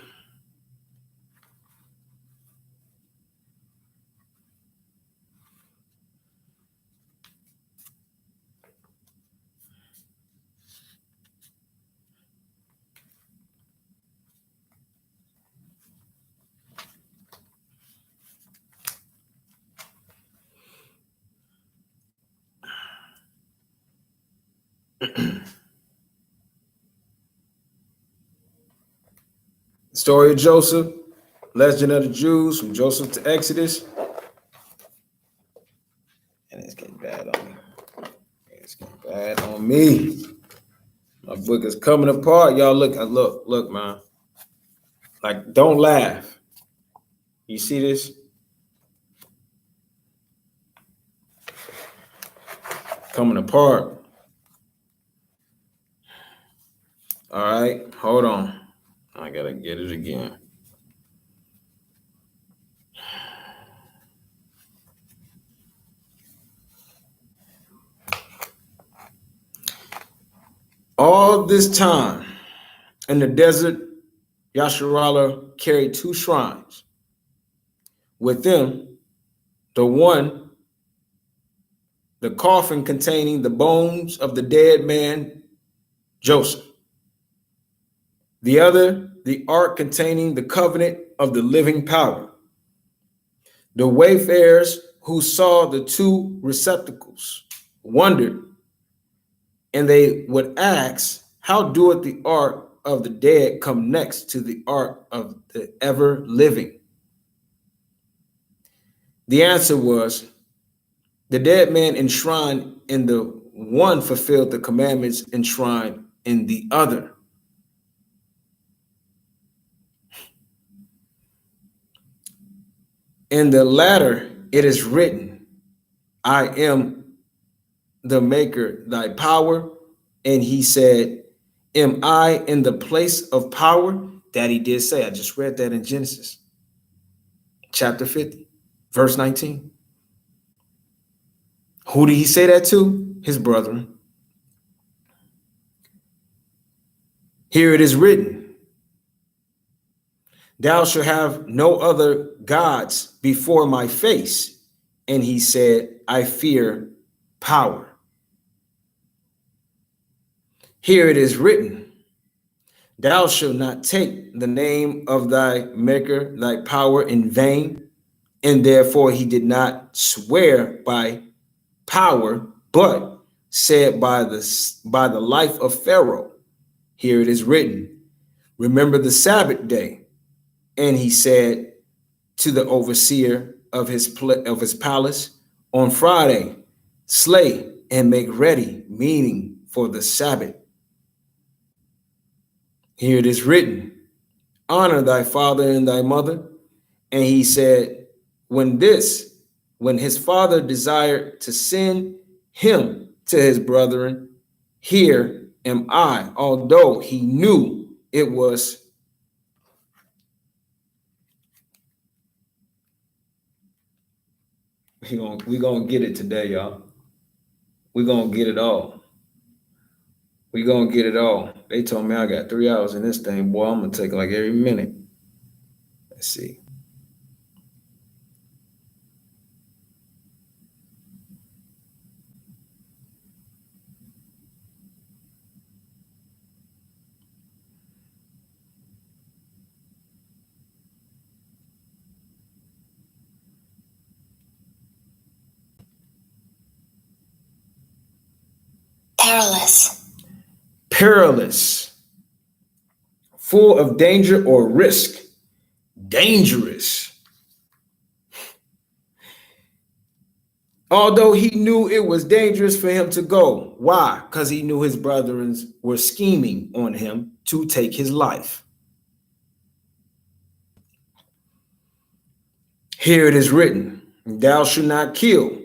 Story of Joseph, legend of the Jews, from Joseph to Exodus. And it's getting bad on me. It's getting bad on me. My book is coming apart. Y'all look, man. Like, don't laugh. You see this? Coming apart. All right, hold on. I gotta get it again. All this time in the desert, Yasharallah carried 2 shrines. With them, the coffin containing the bones of the dead man, Joseph. The other, the ark containing the covenant of the living power. The wayfarers who saw the 2 receptacles wondered, and they would ask, how doeth the ark of the dead come next to the ark of the ever living? The answer was, the dead man enshrined in the one fulfilled the commandments enshrined in the other. In the latter, it is written, I am the maker, thy power. And he said, am I in the place of power? That he did say. I just read that in Genesis chapter 50, verse 19. Who did he say that to? His brethren. Here it is written, thou shalt have no other gods before my face. And he said, I fear power. Here it is written, thou shalt not take the name of thy maker, thy power in vain. And therefore he did not swear by power, but said by the life of Pharaoh. Here it is written, remember the Sabbath day. And he said to the overseer of his palace, on Friday, slay and make ready, meaning for the Sabbath. Here it is written, honor thy father and thy mother. And he said, when his father desired to send him to his brethren, here am I, although he knew it was we gonna get it today, y'all. We're gonna get it all. We're gonna get it all. They told me I got 3 hours in this thing, boy. I'm gonna take like every minute. Let's see. Perilous, full of danger or risk, dangerous. Although he knew it was dangerous for him to go. Why? Because he knew his brethren were scheming on him to take his life. Here it is written, thou shalt not kill.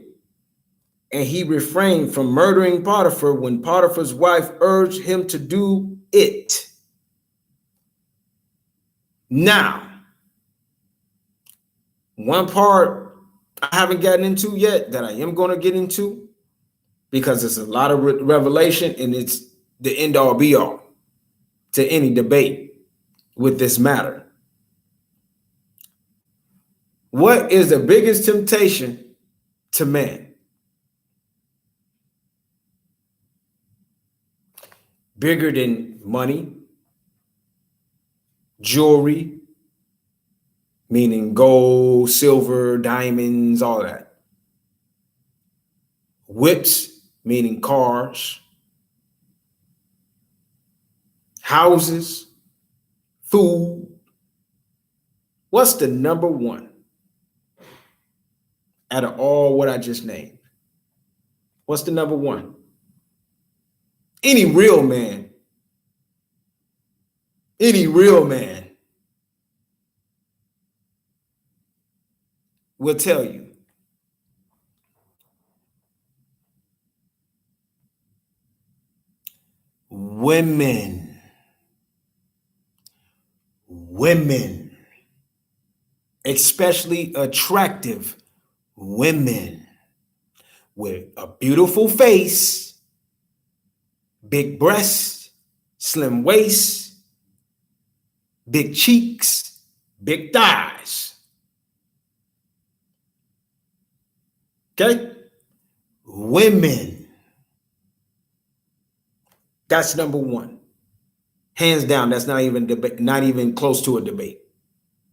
And he refrained from murdering Potiphar when Potiphar's wife urged him to do it. Now, one part I haven't gotten into yet that I am going to get into, because it's a lot of revelation and it's the end all be all to any debate with this matter. What is the biggest temptation to man? Bigger than money, jewelry, meaning gold, silver, diamonds, all that. Whips, meaning cars, houses, food. What's the number one out of all what I just named? What's the number one? Any real man will tell you women, especially attractive women with a beautiful face, big breasts, slim waist, big cheeks, big thighs. Okay? Women. That's number one. Hands down, that's not even close to a debate.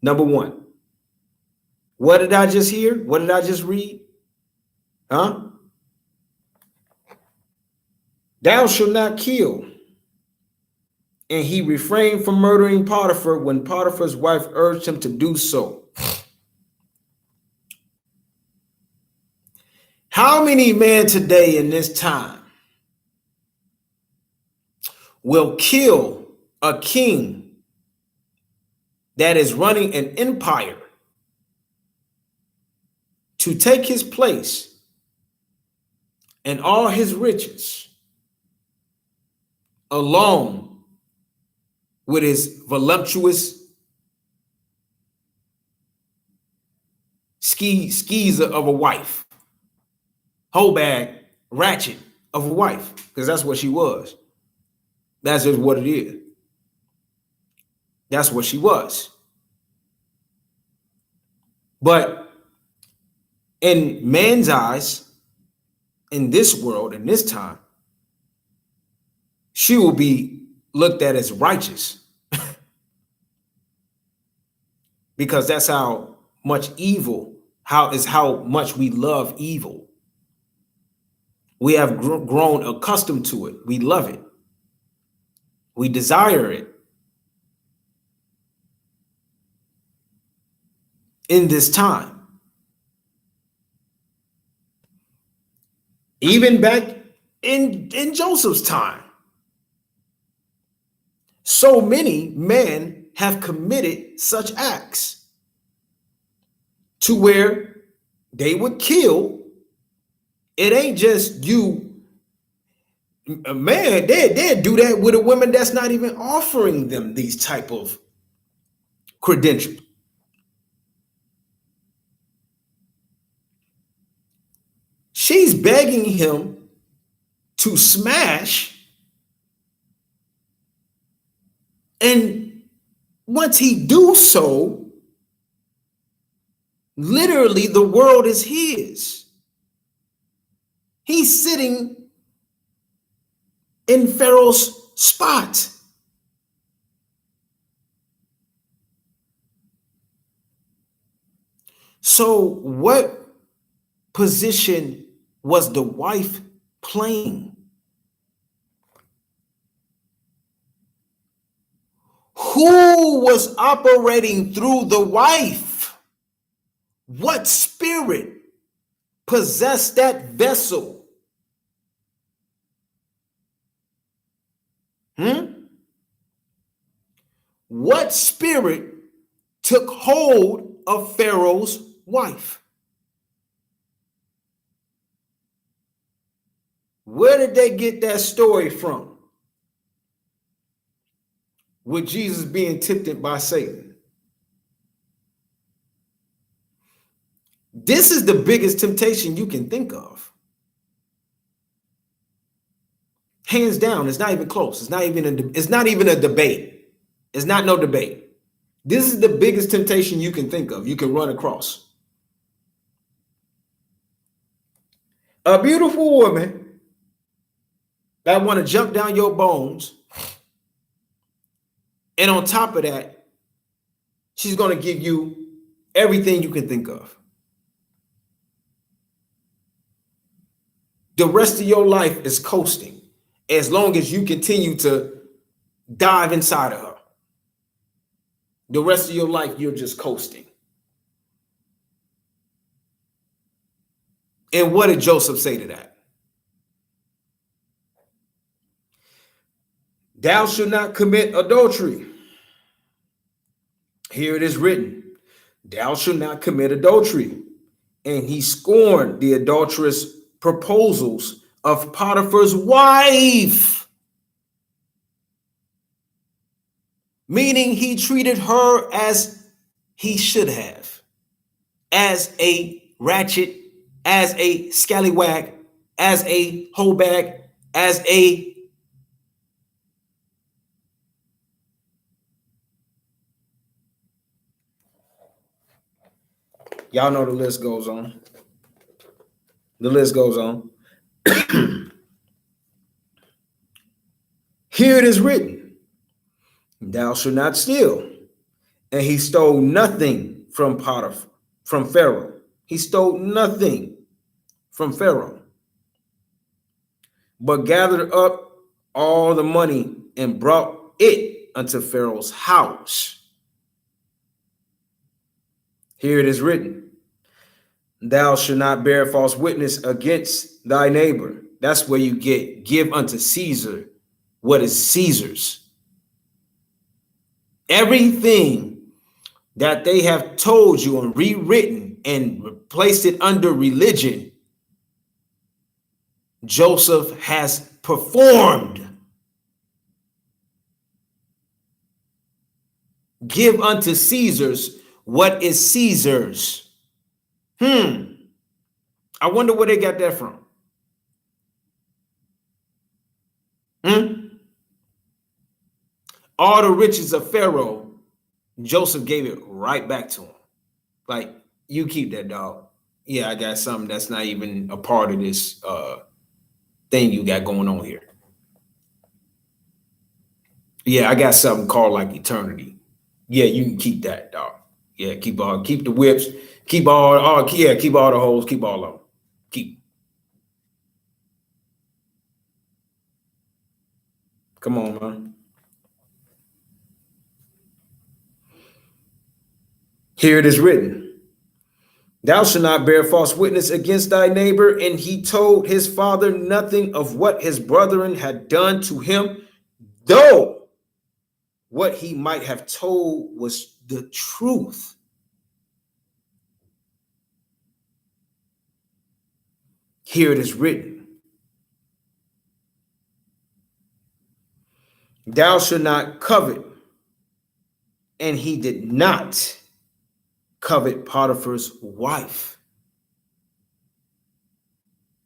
Number one. What did I just hear? What did I just read? Huh? Thou shalt not kill. And he refrained from murdering Potiphar when Potiphar's wife urged him to do so. How many men today in this time will kill a king that is running an empire to take his place and all his riches alone with his voluptuous skis of a wife, whole bag ratchet of a wife, because that's what she was. That's just what it is. That's what she was. But in man's eyes, in this world, in this time, she will be looked at as righteous because that's how much evil, how much we love evil. We have grown accustomed to it. We love it. We desire it. In this time, even back in Joseph's time, so many men have committed such acts to where they would kill. It ain't just you, a man. They'd do that with a woman that's not even offering them these type of credentials. She's begging him to smash. And once he do so, literally the world is his. He's sitting in Pharaoh's spot. So what position was the wife playing? Who was operating through the wife? What spirit possessed that vessel? What spirit took hold of Pharaoh's wife? Where did they get that story from? With Jesus being tempted by Satan. This is the biggest temptation you can think of. Hands down, it's not even close. It's not even a debate. It's not no debate. This is the biggest temptation you can think of. You can run across. A beautiful woman that want to jump down your bones, and on top of that, she's going to give you everything you can think of. The rest of your life is coasting as long as you continue to dive inside of her. The rest of your life, you're just coasting. And what did Joseph say to that? Thou shalt not commit adultery. Here it is written, thou shalt not commit adultery. And he scorned the adulterous proposals of Potiphar's wife. Meaning he treated her as he should have. As a ratchet, as a scallywag, as a hoebag, as a y'all know the list goes on. The list goes on. Here it is written, thou shalt not steal. And he stole nothing from Potiphar, from Pharaoh. He stole nothing from Pharaoh, but gathered up all the money and brought it unto Pharaoh's house. Here it is written, thou shalt not bear false witness against thy neighbor. That's where you give unto Caesar what is Caesar's. Everything that they have told you and rewritten and replaced it under religion, Joseph has performed. Give unto Caesar's what is Caesar's. I wonder where they got that from. All the riches of Pharaoh, Joseph gave it right back to him. Like, you keep that, dog. Yeah, I got something that's not even a part of this thing you got going on here. Yeah, I got something called like eternity. Yeah, you can keep that, dog. Yeah, keep the whips, keep all the hoes, keep all of them. Keep. Come on, man. Here it is written, thou shalt not bear false witness against thy neighbor. And he told his father nothing of what his brethren had done to him, though what he might have told was the truth. Here it is written, thou shalt not covet. And he did not covet Potiphar's wife.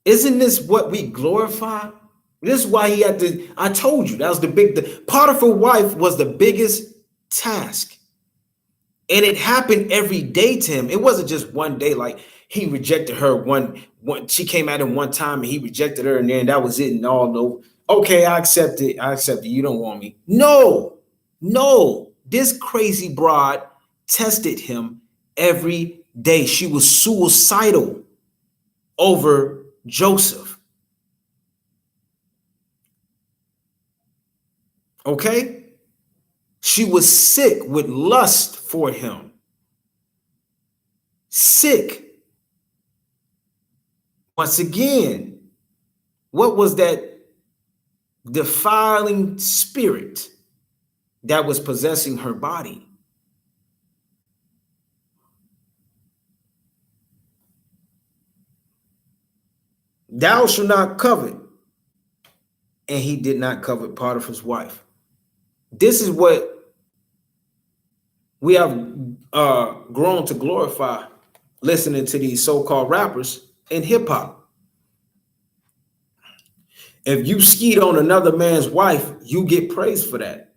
Isn't this what we glorify? This is why he had to, I told you, that was the Potiphar's wife was the biggest task. And it happened every day to him. It wasn't just one day, like he rejected her one she came at him one time and he rejected her, and then that was it, and all no. Okay, I accept it. You don't want me. No. This crazy broad tested him every day. She was suicidal over Joseph. Okay? She was sick with lust for him. Sick. Once again, what was that defiling spirit that was possessing her body? Thou shalt not covet. And he did not covet Potiphar's wife. This is what we have grown to glorify listening to these so-called rappers in hip-hop. If you skeet on another man's wife, you get praised for that.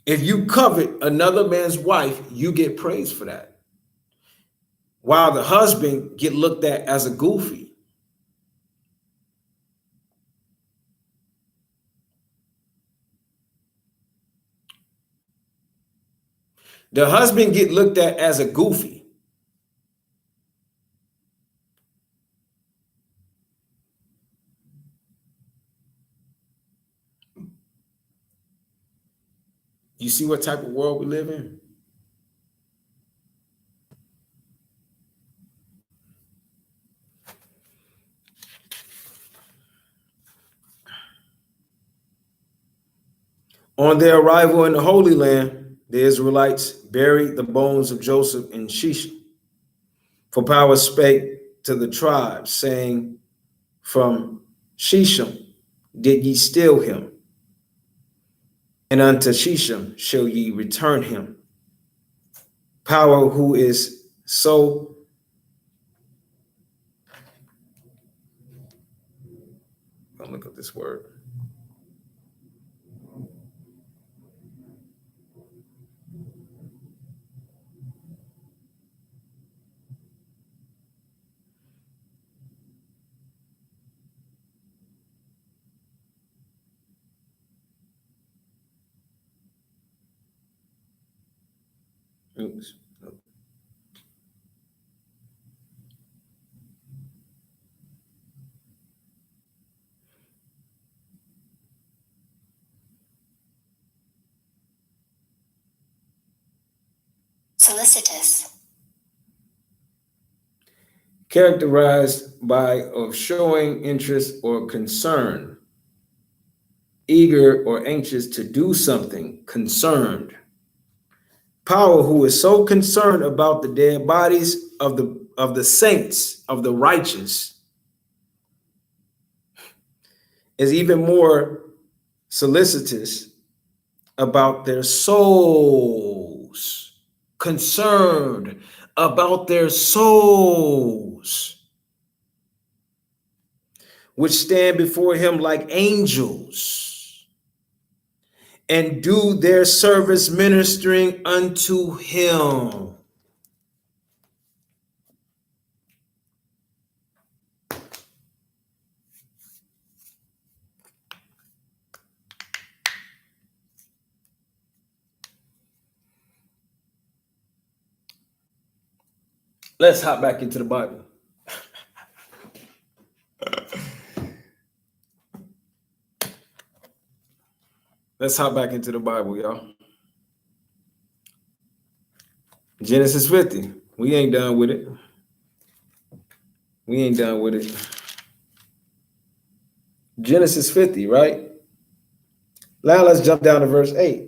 If you covet another man's wife, you get praised for that. While the husband get looked at as a goofy. The husband get looked at as a goofy. You see what type of world we live in? On their arrival in the Holy Land, the Israelites buried the bones of Joseph in Shechem. For power spake to the tribes, saying, from Shechem did ye steal him, and unto Shechem shall ye return him. Power, who is so I'll look up this word. Oops. Solicitous. Characterized by of showing interest or concern, eager or anxious to do something, concerned. Power, who is so concerned about the dead bodies of the saints, of the righteous, is even more solicitous about their souls, concerned about their souls, which stand before him like angels, and do their service ministering unto him. Let's hop back into the Bible. Let's hop back into the Bible, y'all. Genesis 50. We ain't done with it. We ain't done with it. Genesis 50, right? Now let's jump down to verse 8.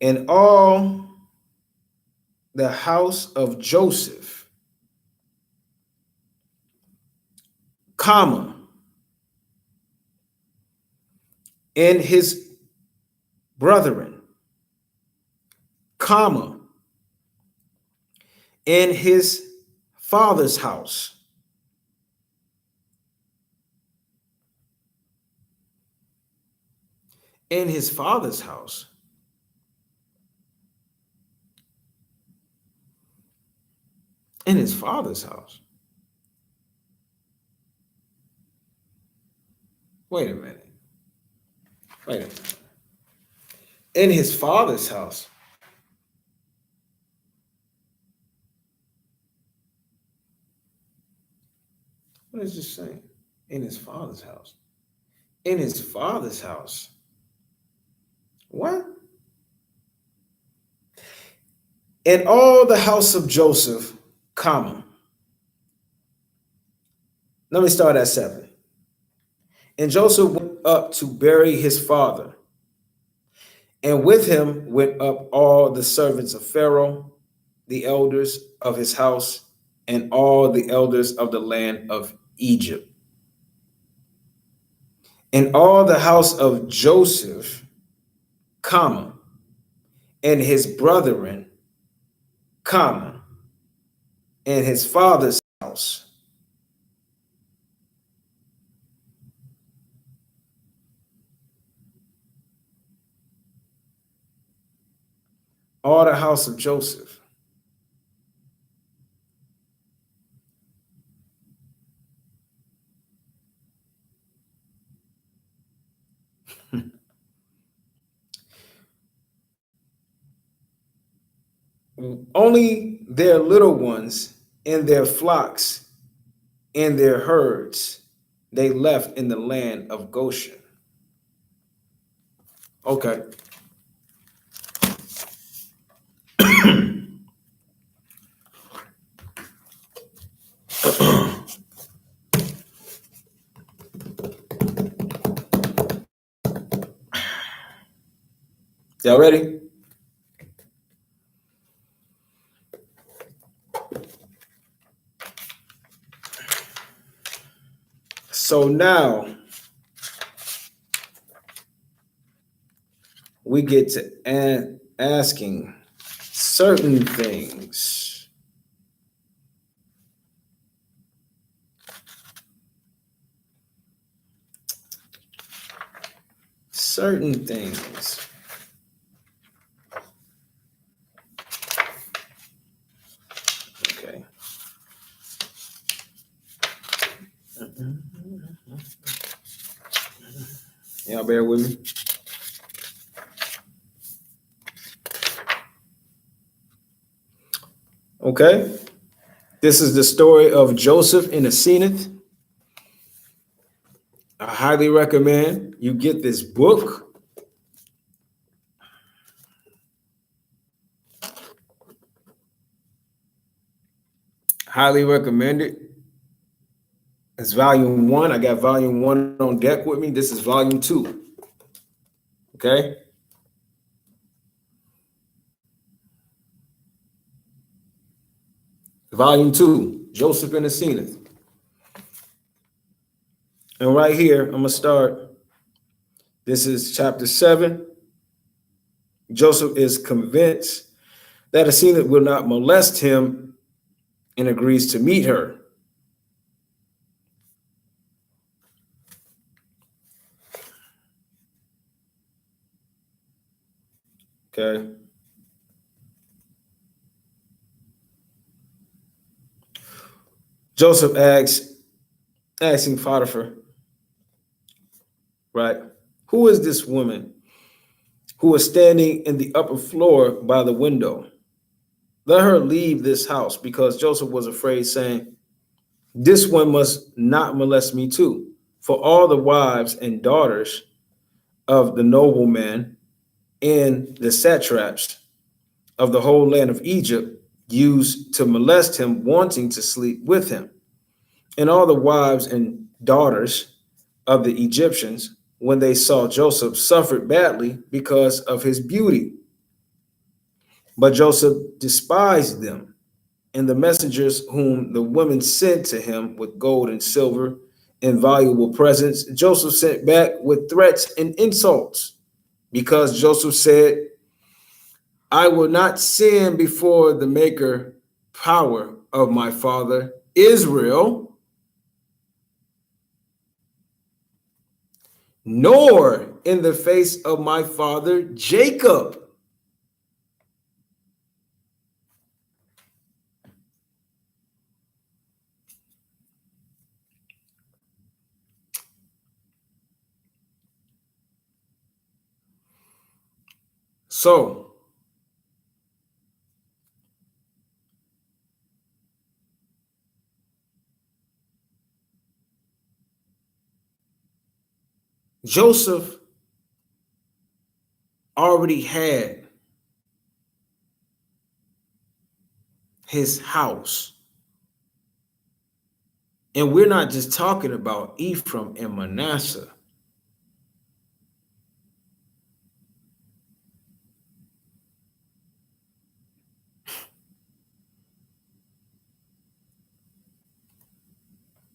And all the house of Joseph, comma, and his brethren, comma, in his father's house, in his father's house. In his father's house. Wait a minute. Wait a minute. In his father's house. What is this saying? In his father's house. In his father's house. What? In all the house of Joseph, comma. Let me start at 7. And Joseph went up to bury his father, and with him went up all the servants of Pharaoh, the elders of his house, and all the elders of the land of Egypt. And all the house of Joseph, comma, and his brethren, comma, in his father's house. All the house of Joseph. Only their little ones and their flocks and their herds they left in the land of Goshen. Okay. Y'all ready? So now we get to asking certain things. Certain things. Okay. Y'all bear with me. Okay. This is the story of Joseph in Asenath. I highly recommend you get this book. Highly recommend it. It's volume 1. I got volume 1 on deck with me. This is volume 2. Okay. Volume 2, Joseph and Asenath. And right here, I'm going to start. This is chapter 7. Joseph is convinced that Asenath will not molest him and agrees to meet her. Okay. Joseph asking Potiphar, right? Who is this woman who is standing in the upper floor by the window? Let her leave this house, because Joseph was afraid, saying, this one must not molest me too. For all the wives and daughters of the noblemen and the satraps of the whole land of Egypt used to molest him, wanting to sleep with him. And all the wives and daughters of the Egyptians, when they saw Joseph, suffered badly because of his beauty. But Joseph despised them, and the messengers whom the women sent to him with gold and silver and valuable presents, Joseph sent back with threats and insults, because Joseph said, I will not sin before the maker power of my father Israel, nor in the face of my father Jacob. So, Joseph already had his house. And we're not just talking about Ephraim and Manasseh.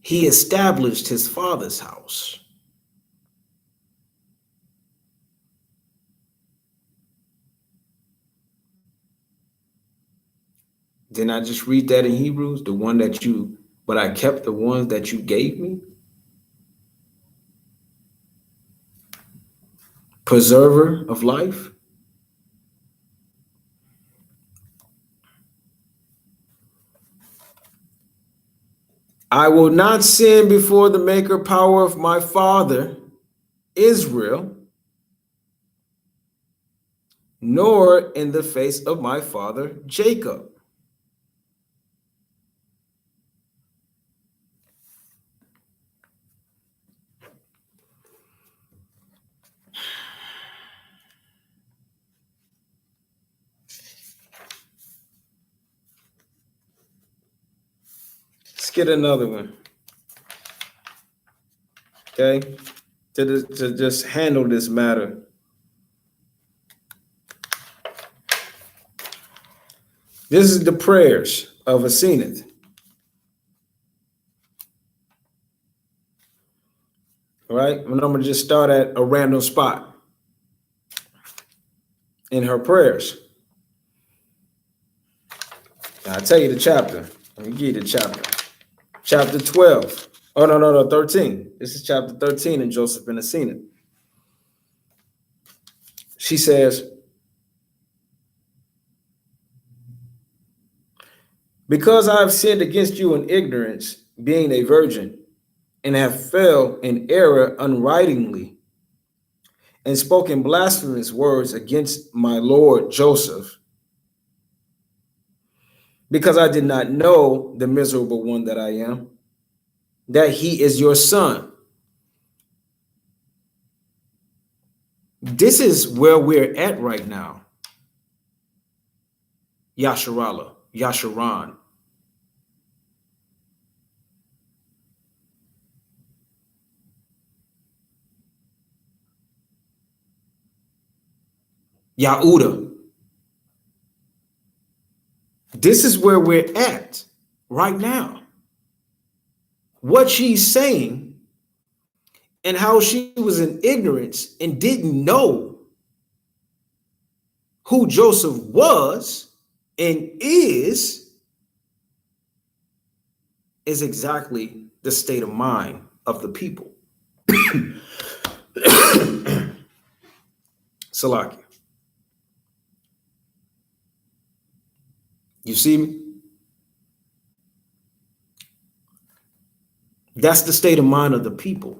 He established his father's house. Didn't I just read that in Hebrews? But I kept the ones that you gave me. Preserver of life. I will not sin before the maker power of my father Israel, nor in the face of my father Jacob. Let's get another one. Okay, to just handle this matter. This is the prayers of Asenath. All right, and I'm going to just start at a random spot in her prayers. Now, I'll tell you the chapter. Let me give you the chapter. Chapter 12. Oh, no, 13. This is chapter 13 in Joseph and Asenath. She says, because I have sinned against you in ignorance, being a virgin, and have fell in error unwittingly, and spoken blasphemous words against my Lord Joseph, because I did not know the miserable one that I am, that he is your son. This is where we're at right now. Yasharan. Yahuda. This is where we're at. right now. What she's saying and how she was in ignorance and didn't know who Joseph was and is exactly the state of mind of the people. Salakia. You see me? That's the state of mind of the people.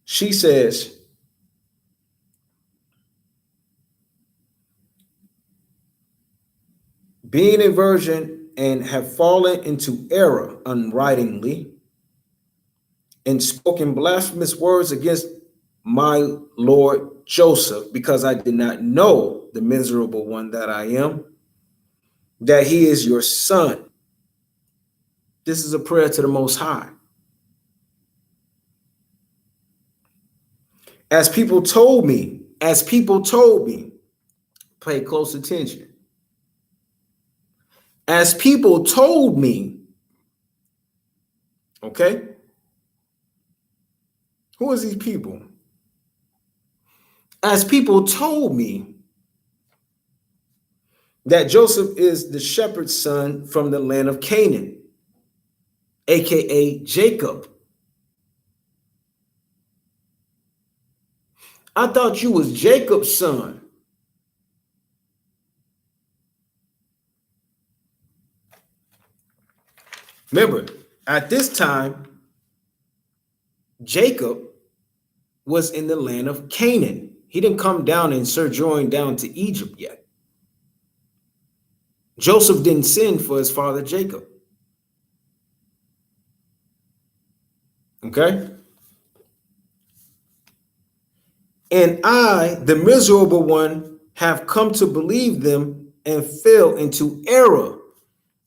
She says, being a virgin and have fallen into error unwittingly and spoken blasphemous words against my Lord Joseph, because I did not know the miserable one that I am, that he is your son. This is a prayer to the Most High. As people told me, pay close attention. As people told me, okay? Who is these people? As people told me that Joseph is the shepherd's son from the land of Canaan, aka Jacob. I thought you was Jacob's son. Remember, at this time, Jacob was in the land of Canaan. He didn't come down and sojourn down to Egypt yet. Joseph didn't sin for his father Jacob. Okay? And I, the miserable one, have come to believe them and fell into error.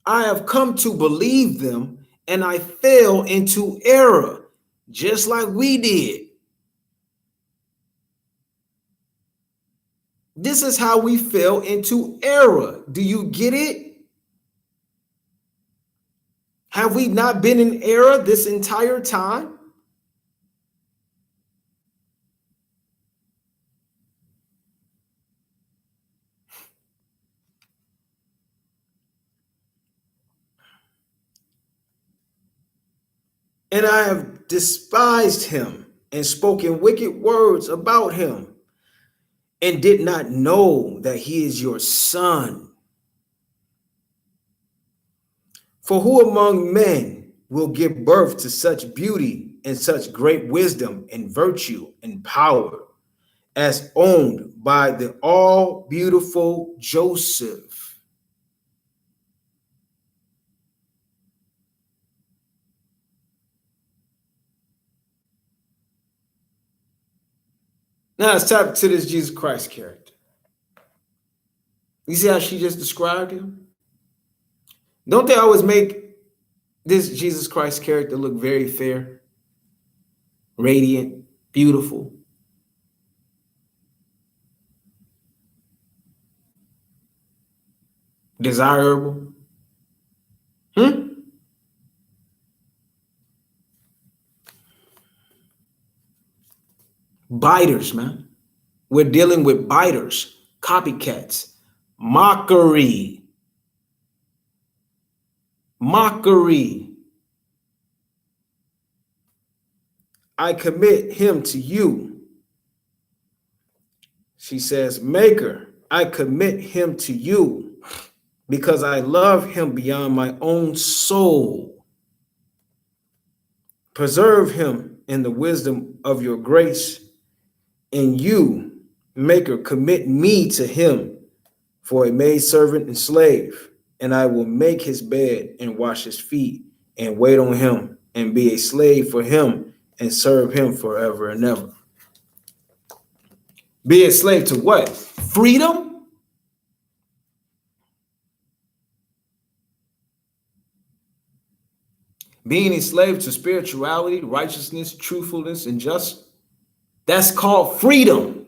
I have come to believe them and I fell into error, just like we did. This is how we fell into error. Do you get it? Have we not been in error this entire time? And I have despised him and spoken wicked words about him and did not know that he is your son. For who among men will give birth to such beauty and such great wisdom and virtue and power as owned by the all beautiful Joseph? Now let's tap to this Jesus Christ character. You see how she just described him? Don't they always make this Jesus Christ character look very fair, radiant, beautiful? Desirable? Biters, man. We're dealing with biters, copycats, mockery. Mockery. I commit him to you. She says, Maker, I commit him to you because I love him beyond my own soul. Preserve him in the wisdom of your grace. And you, Maker, commit me to him for a maidservant and slave, and I will make his bed and wash his feet and wait on him and be a slave for him and serve him forever and ever. Be a slave to what? Freedom? Being a slave to spirituality, righteousness, truthfulness, and justice. That's called freedom.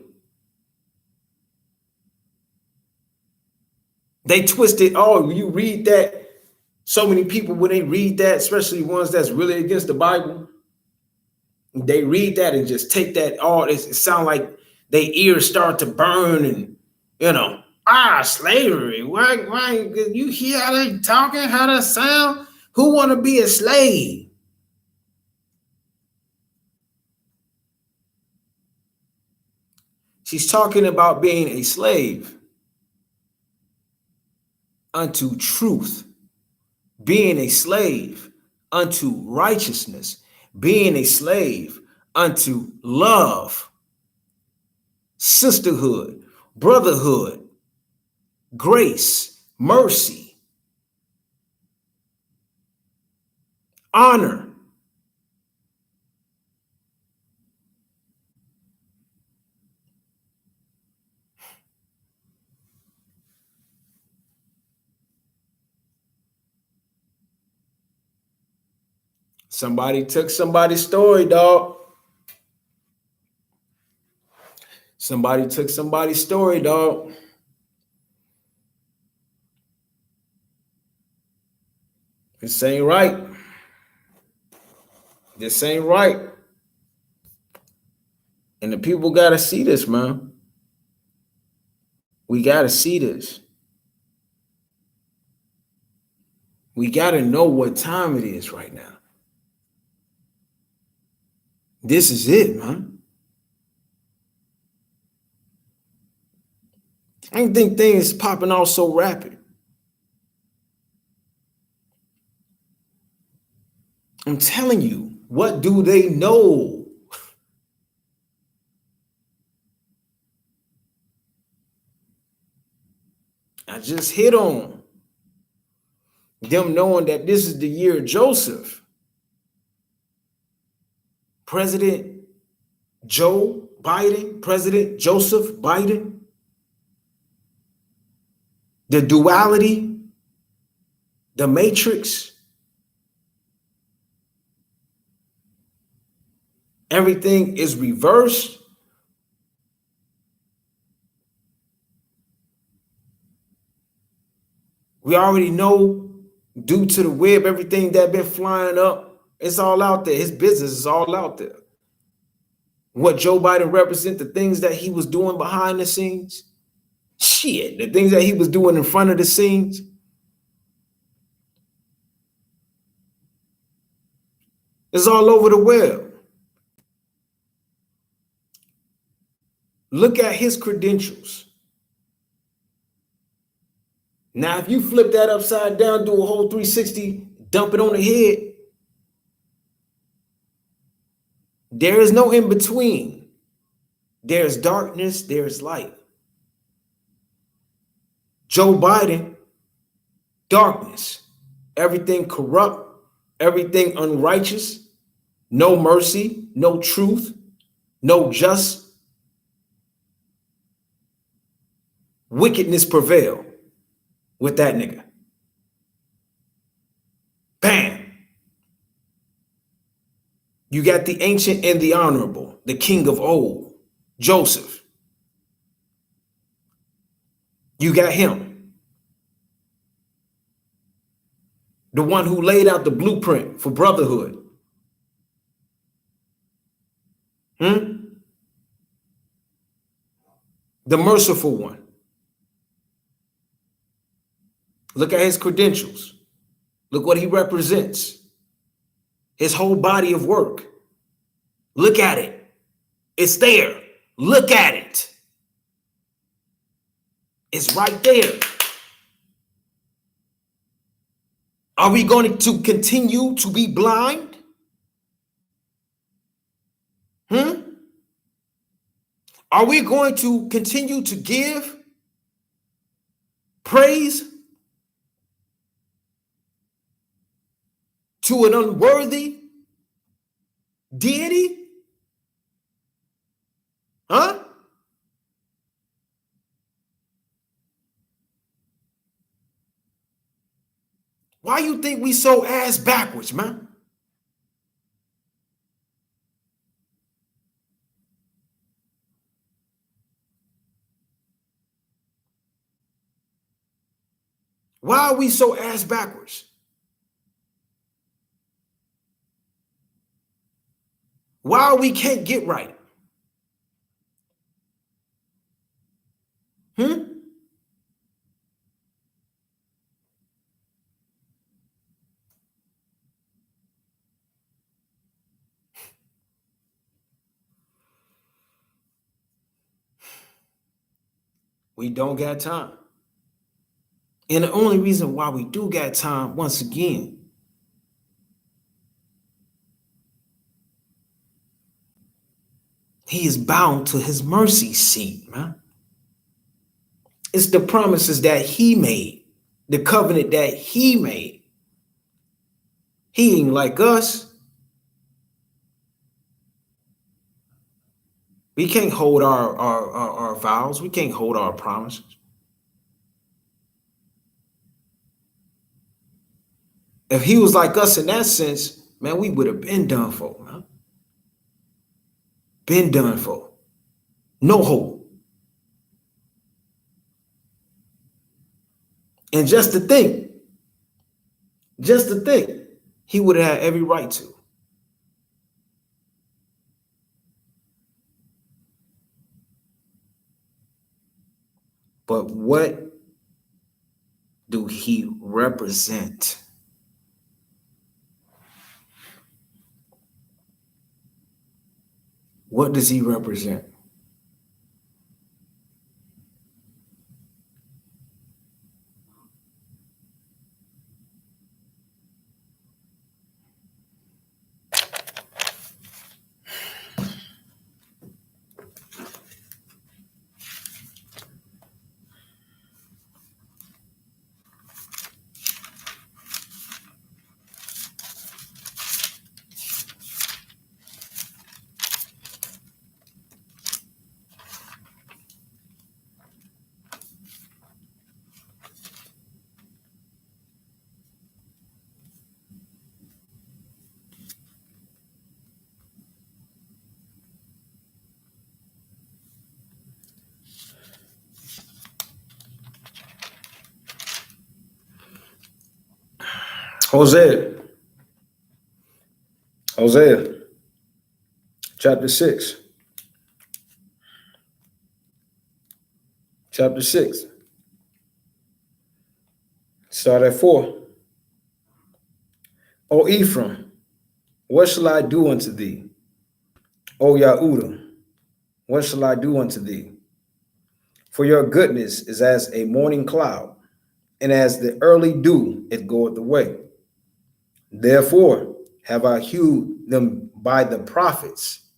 They twisted. Oh, you read that. So many people, when they read that, especially ones that's really against the Bible, they read that and just take that all. It sound like their ears start to burn, and slavery. Why? You hear how they talking? How that sound? Who want to be a slave? She's talking about being a slave unto truth, being a slave unto righteousness, being a slave unto love, sisterhood, brotherhood, grace, mercy, honor. Somebody took somebody's story, dog. Somebody took somebody's story, dog. This ain't right. This ain't right. And the people got to see this, man. We got to see this. We got to know what time it is right now. This is it, man. I didn't think things popping off so rapid. I'm telling you, what do they know? I just hit on them knowing that this is the year of Joseph. President Joe Biden, President Joseph Biden, the duality, the matrix, everything is reversed. We already know, due to the web, everything that been flying up, it's all out there. His business is all out there. What Joe Biden represents, the things that he was doing behind the scenes, shit, the things that he was doing in front of the scenes. It's all over the web. Look at his credentials. Now, if you flip that upside down, do a whole 360, dump it on the head, there is no in between. There's darkness, there's light. Joe Biden, darkness, everything corrupt, everything unrighteous, no mercy, no truth, no just. Wickedness prevail with that nigga. Bam. You got the ancient and the honorable, the king of old, Joseph. You got him. The one who laid out the blueprint for brotherhood. The merciful one. Look at his credentials. Look what he represents. His whole body of work. Look at it. It's there. Look at it. It's right there. Are we going to continue to be blind? Are we going to continue to give praise to an unworthy deity? Why you think we so ass backwards, man? Why are we so ass backwards? Why we can't get right? We don't got time. And the only reason why we do got time, once again, he is bound to his mercy seat, man. It's the promises that he made, the covenant that he made. He ain't like us. We can't hold our vows. We can't hold our promises. If he was like us in that sense, man, we would have been done for, man. Been done for. No hope. And just to think, he would have had every right to. But what do he represent? What does he represent? Hosea chapter 6. Start at 4. O Ephraim, what shall I do unto thee? O Yehudah, what shall I do unto thee? For your goodness is as a morning cloud, and as the early dew it goeth away. Therefore have I hewed them by the prophets.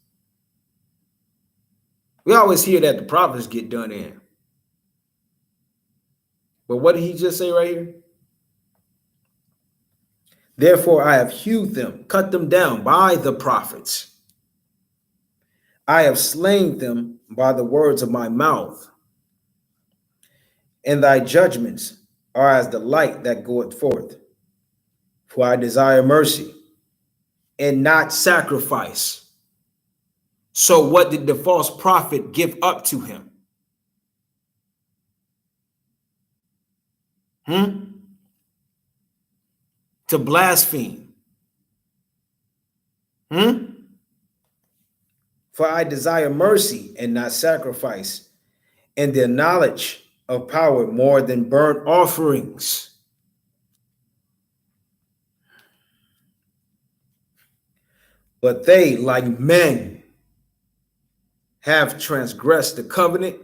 We always hear that the prophets get done in. But what did he just say right here? Therefore I have hewed them, cut them down by the prophets. I have slain them by the words of my mouth. And thy judgments are as the light that goeth forth. For I desire mercy and not sacrifice. So what did the false prophet give up to him? To blaspheme. For I desire mercy and not sacrifice, and the knowledge of power more than burnt offerings. But they, like men, have transgressed the covenant.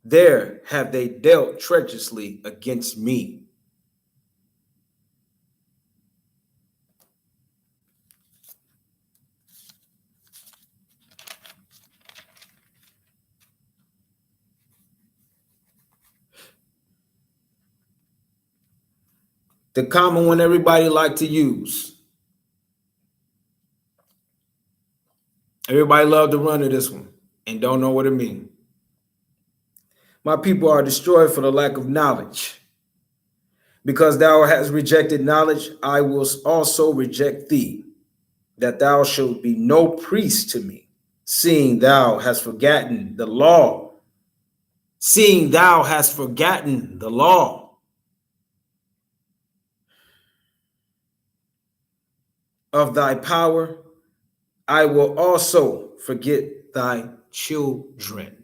There have they dealt treacherously against me. The common one everybody like to use. Everybody love to run to this one and don't know what it means. My people are destroyed for the lack of knowledge. Because thou hast rejected knowledge, I will also reject thee, that thou shalt be no priest to me, seeing thou hast forgotten the law. Seeing thou hast forgotten the law. of thy power, I will also forget thy children.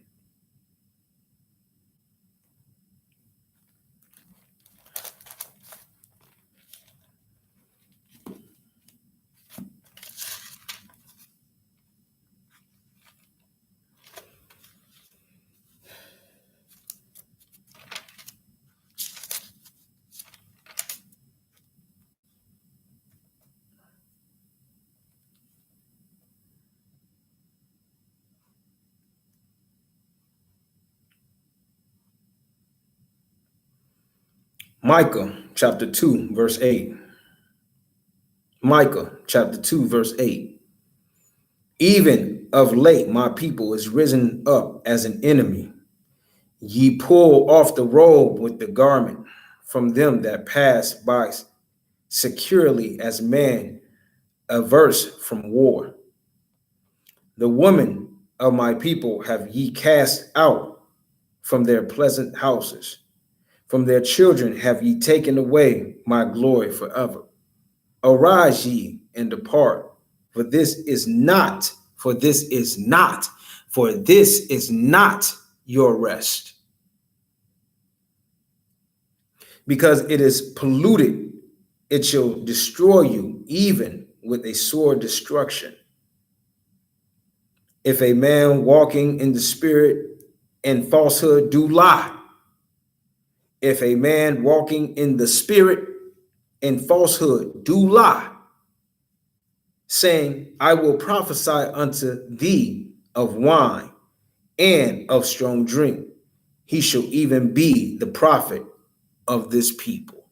Micah chapter 2, verse 8. Micah chapter 2, verse 8. Even of late, my people is risen up as an enemy. Ye pull off the robe with the garment from them that pass by securely as man averse from war. The women of my people have ye cast out from their pleasant houses. From their children have ye taken away my glory forever. Arise ye and depart, for this is not your rest. Because it is polluted, it shall destroy you, even with a sore destruction. If a man walking in the spirit and falsehood do lie, if a man walking in the spirit and falsehood do lie, saying, I will prophesy unto thee of wine and of strong drink, he shall even be the prophet of this people.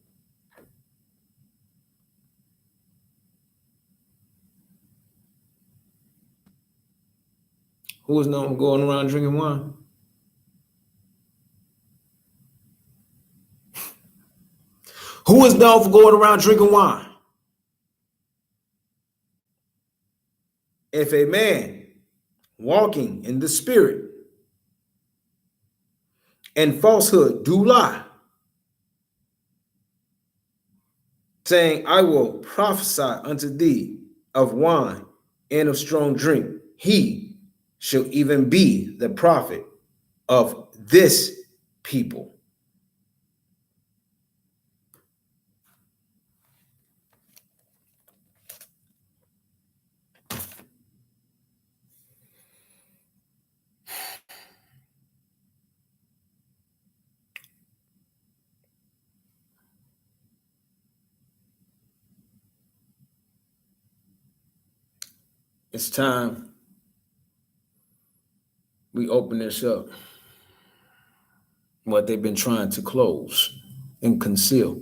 Who is known for going around drinking wine? Who is known for going around drinking wine? If a man walking in the spirit and falsehood do lie, saying, I will prophesy unto thee of wine and of strong drink, he shall even be the prophet of this people. It's time we open this up. What they've been trying to close and conceal.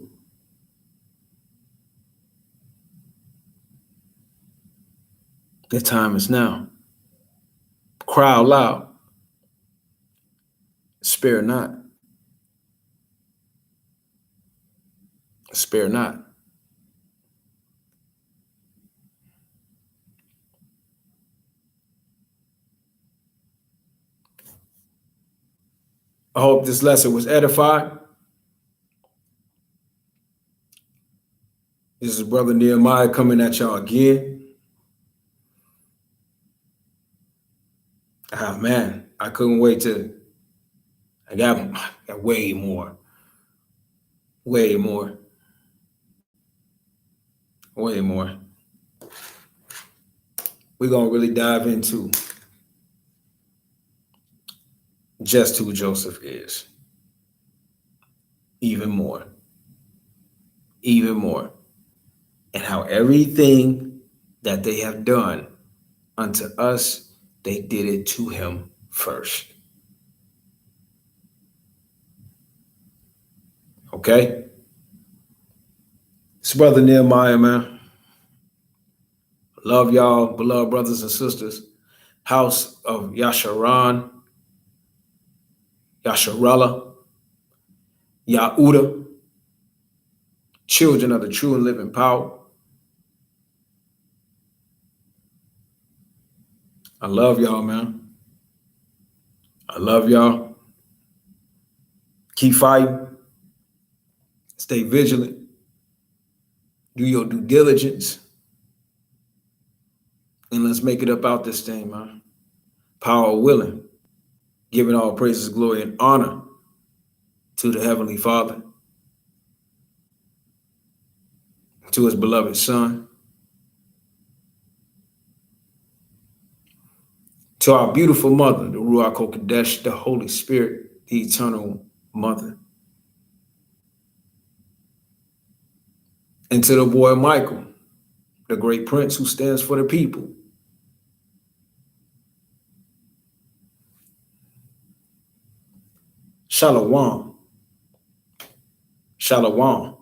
The time is now. Cry out loud. Spare not. Spare not. I hope this lesson was edifying. This is Brother Nehemiah coming at y'all again. Ah, man, I couldn't wait to. I got way more. Way more. Way more. We're going to really dive into just who Joseph is. Even more. Even more. And how everything that they have done unto us, they did it to him first. Okay? It's Brother Nehemiah, man. Love y'all, beloved brothers and sisters. House of Yasharan, Yasharella, Yahuda, children of the true and living power. I love y'all, man. I love y'all. Keep fighting. Stay vigilant. Do your due diligence. And let's make it up out this thing, man. Power willing, giving all praises, glory, and honor to the Heavenly Father, to his beloved Son, to our beautiful mother, the Ruach HaKodesh, the Holy Spirit, the eternal mother, and to the boy Michael, the great prince who stands for the people. Shalom. Shalom.